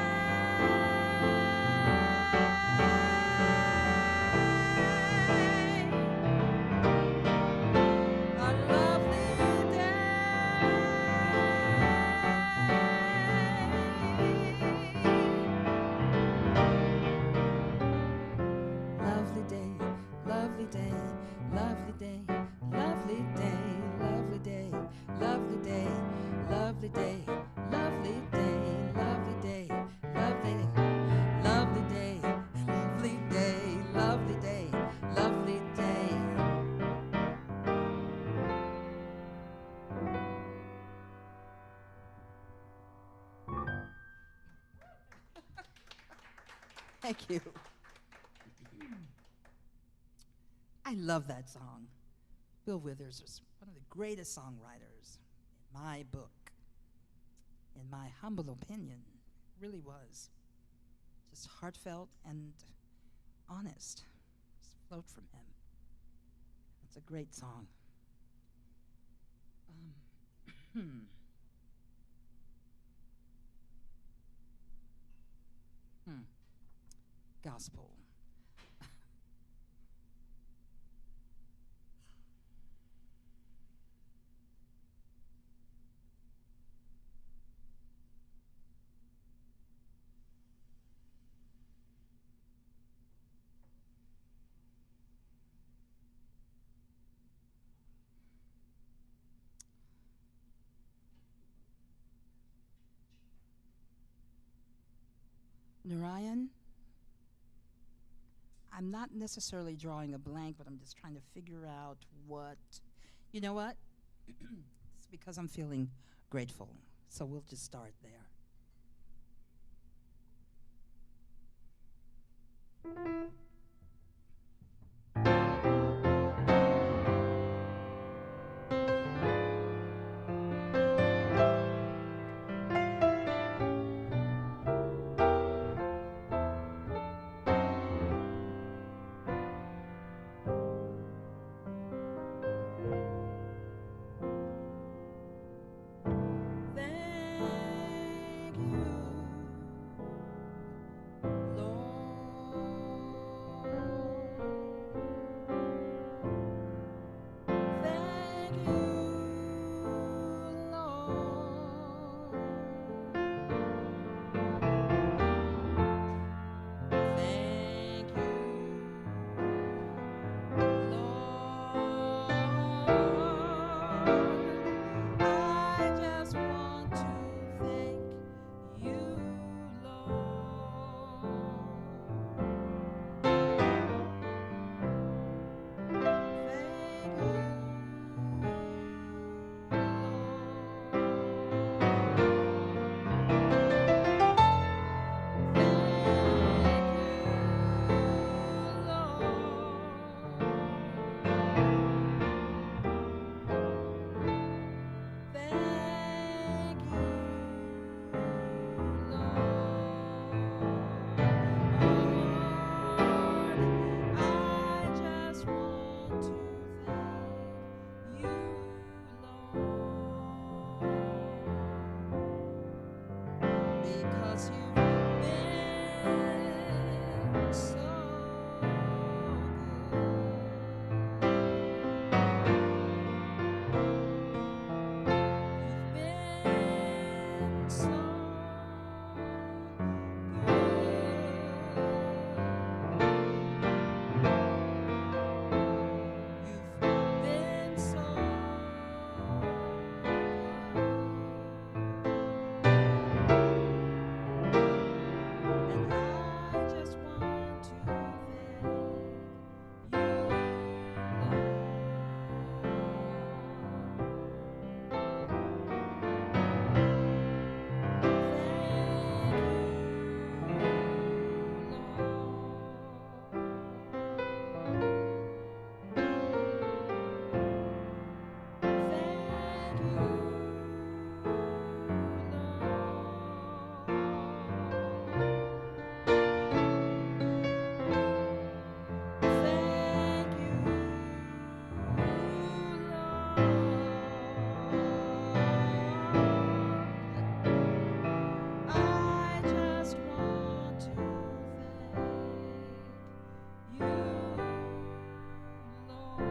Thank you. I love that song. Bill Withers was one of the greatest songwriters in my book, in my humble opinion. Really was. Just heartfelt and honest. Just flowed from him. It's a great song. Hmm. Gospel. Narayan, I'm not necessarily drawing a blank, but I'm just trying to figure out what. You know what? It's because I'm feeling grateful. So we'll just start there. Thank you, Lord. Thank you, Lord. Thank you, Lord. I just want to thank you, Lord. Thank you, because you've been so good. You've been so good. You've been so And I just want to thank you, I just want to thank you, Lord.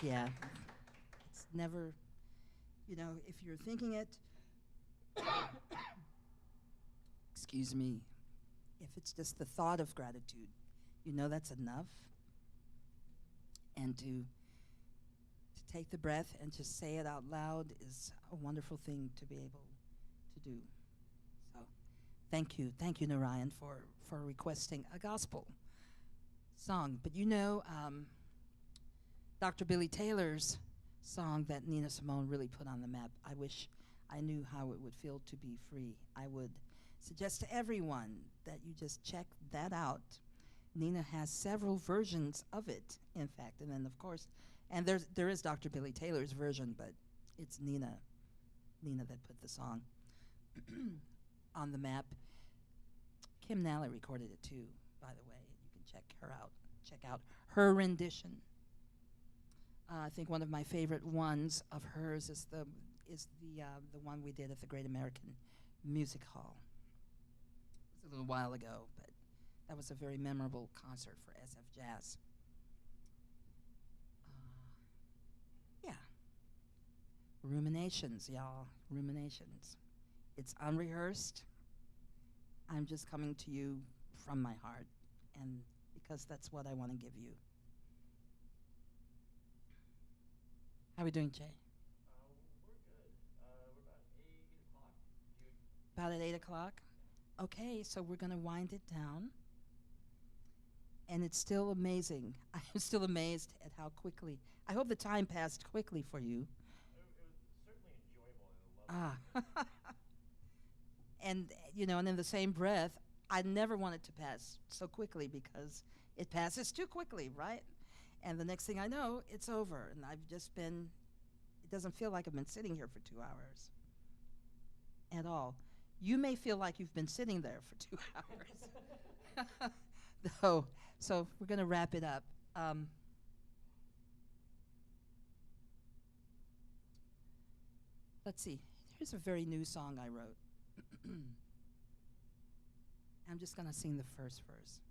Yeah, it's never, if you're thinking it, excuse me, if it's just the thought of gratitude, that's enough. And to take the breath and just say it out loud is a wonderful thing to be able to do. So thank you, Narayan, for requesting a gospel song. But you know, Dr. Billy Taylor's song that Nina Simone really put on the map. I wish I knew how it would feel to be free. I would suggest to everyone that you just check that out. Nina has several versions of it, in fact, and then of course, and there is Dr. Billy Taylor's version, but it's Nina that put the song on the map. Kim Nally recorded it too, by the way. You can check her out. Check out her rendition. I think one of my favorite ones of hers is the one we did at the Great American Music Hall. It was a little while ago, but that was a very memorable concert for SF Jazz. Yeah. Ruminations, y'all. Ruminations. It's unrehearsed. I'm just coming to you from my heart, and because that's what I want to give you. How are we doing, Jay? We're good. We're about 8 o'clock. About at 8 o'clock? Okay, so we're going to wind it down. And it's still amazing. I'm still amazed at how quickly. I hope the time passed quickly for you. It was certainly enjoyable and lovely. And, and in the same breath, I never want it to pass so quickly because it passes too quickly, right? And the next thing I know, it's over. And I've just been, it doesn't feel like I've been sitting here for 2 hours at all. You may feel like you've been sitting there for 2 hours. So we're going to wrap it up. Let's see. Here's a very new song I wrote. I'm just going to sing the first verse.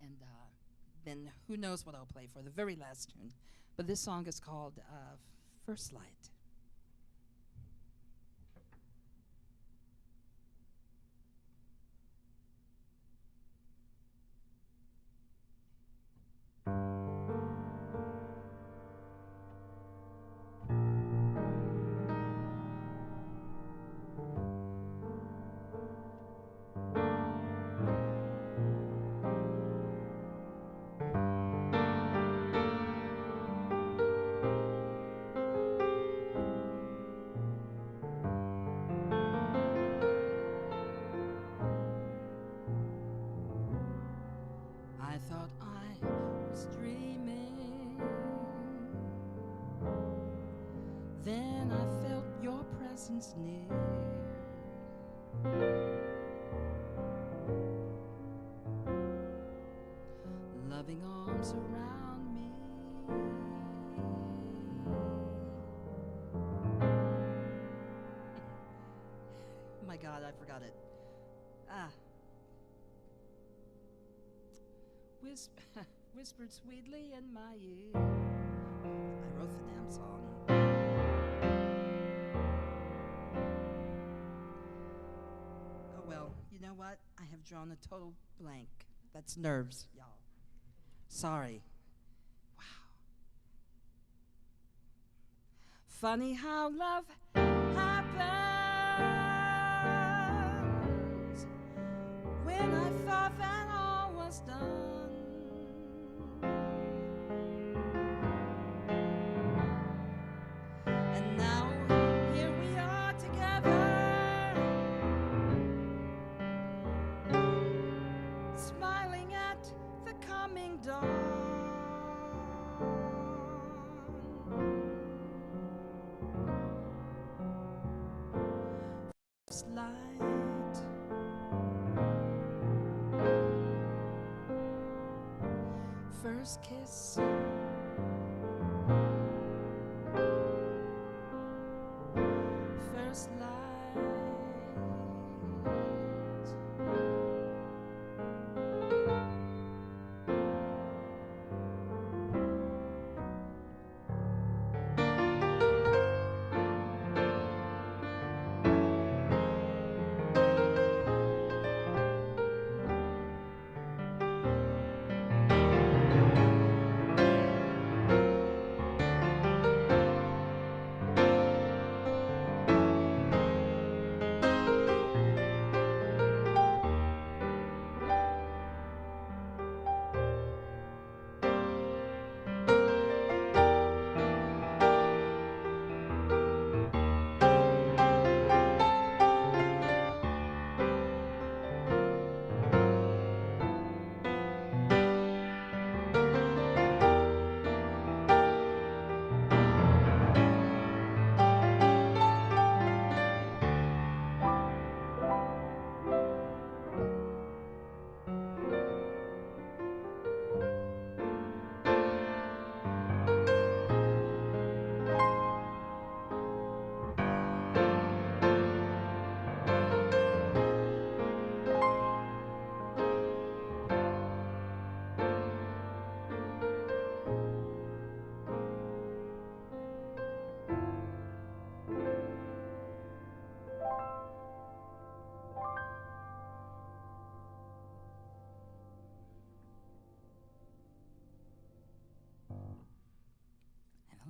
And then who knows what I'll play for the very last tune. But this song is called First Light. I thought I was dreaming. Then I felt your presence near. Loving arms around me. My God, I forgot it. Whispered sweetly in my ear. I wrote the damn song. Oh well, you know what? I have drawn a total blank. That's nerves, y'all. Sorry. Wow. Funny how love happens when I thought that all was done. And now here we are together, smiling at the coming dawn. First light, first kiss, first light.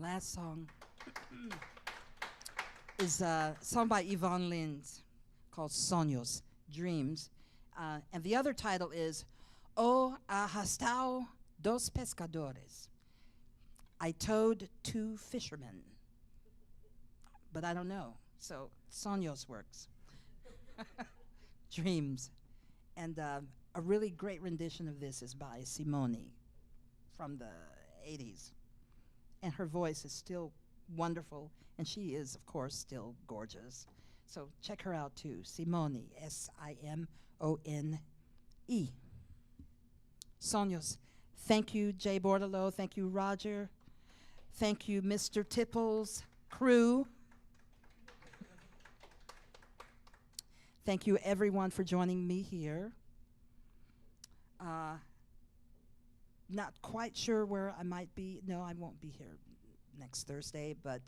Last song is a song by Yvonne Lind called Sonhos, Dreams. And the other title is O Arrastao dos Pescadores. I towed two fishermen, but I don't know. So Sonhos works. Dreams. And a really great rendition of this is by Simone from the 80s. And her voice is still wonderful, and she is, of course, still gorgeous. So check her out too. Simone, Simone. Sonhos. Thank you, Jay Bordalo. Thank you, Roger. Thank you, Mr. Tipples, crew. Thank you, everyone, for joining me here. Not quite sure where I might be. No, I won't be here next Thursday, but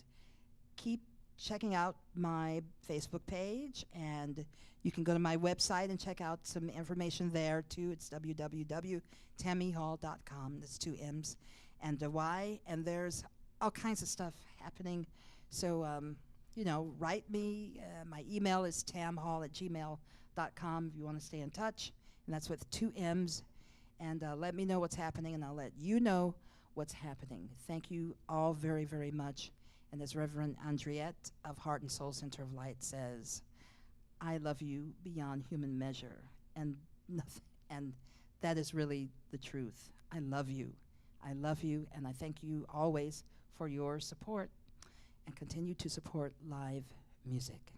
keep checking out my Facebook page, and you can go to my website and check out some information there too. It's www.tammyhall.com. That's 2 M's and a Y, and there's all kinds of stuff happening. So, write me. My email is tamhall@gmail.com if you want to stay in touch, and that's with 2 M's. And let me know what's happening, and I'll let you know what's happening. Thank you all very, very much. And as Reverend Andriette of Heart and Soul Center of Light says, I love you beyond human measure. And that is really the truth. I love you. I love you, and I thank you always for your support, and continue to support live music.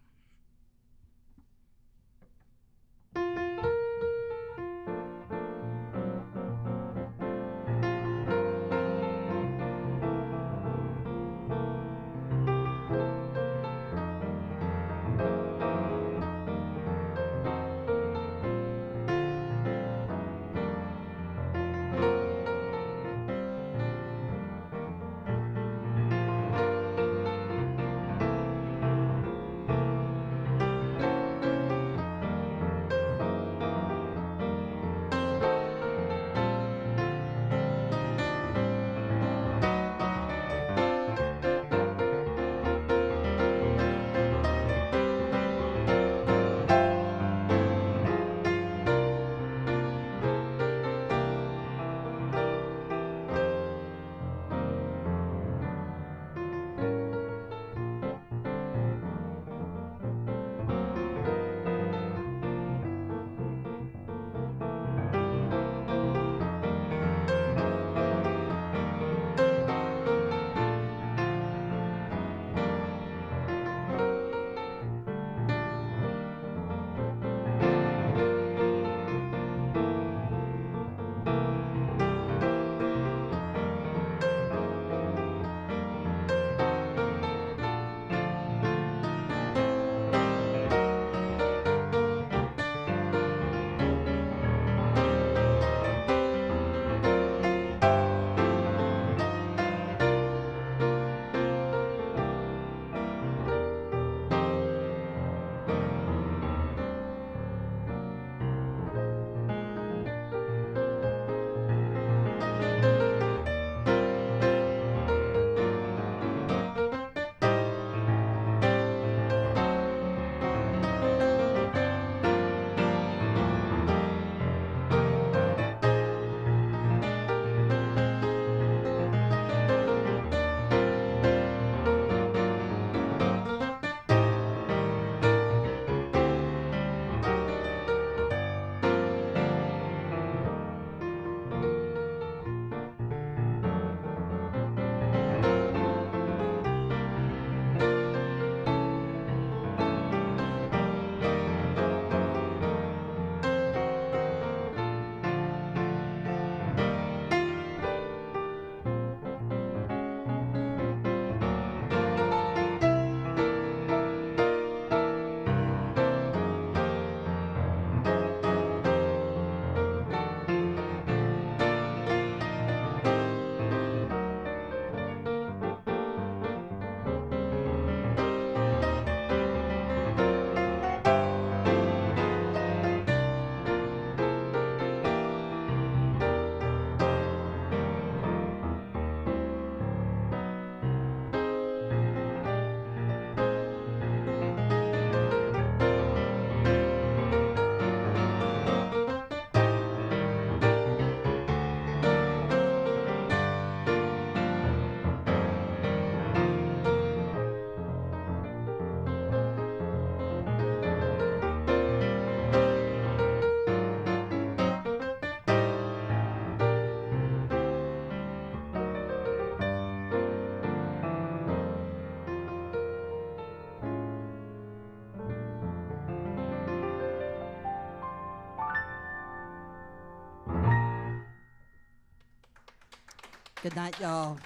Good night, y'all.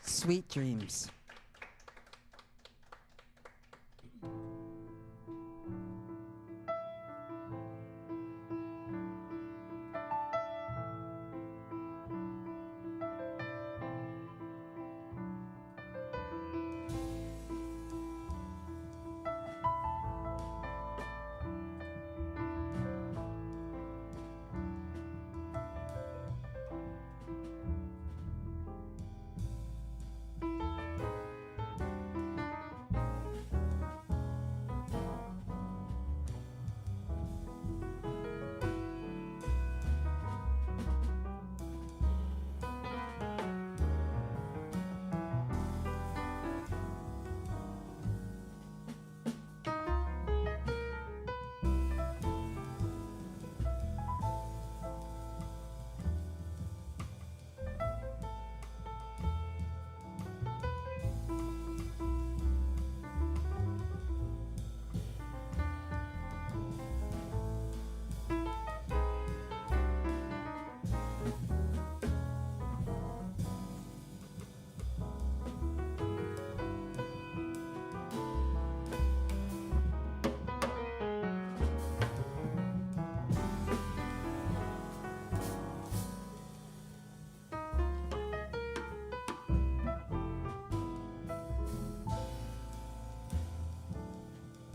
Sweet dreams.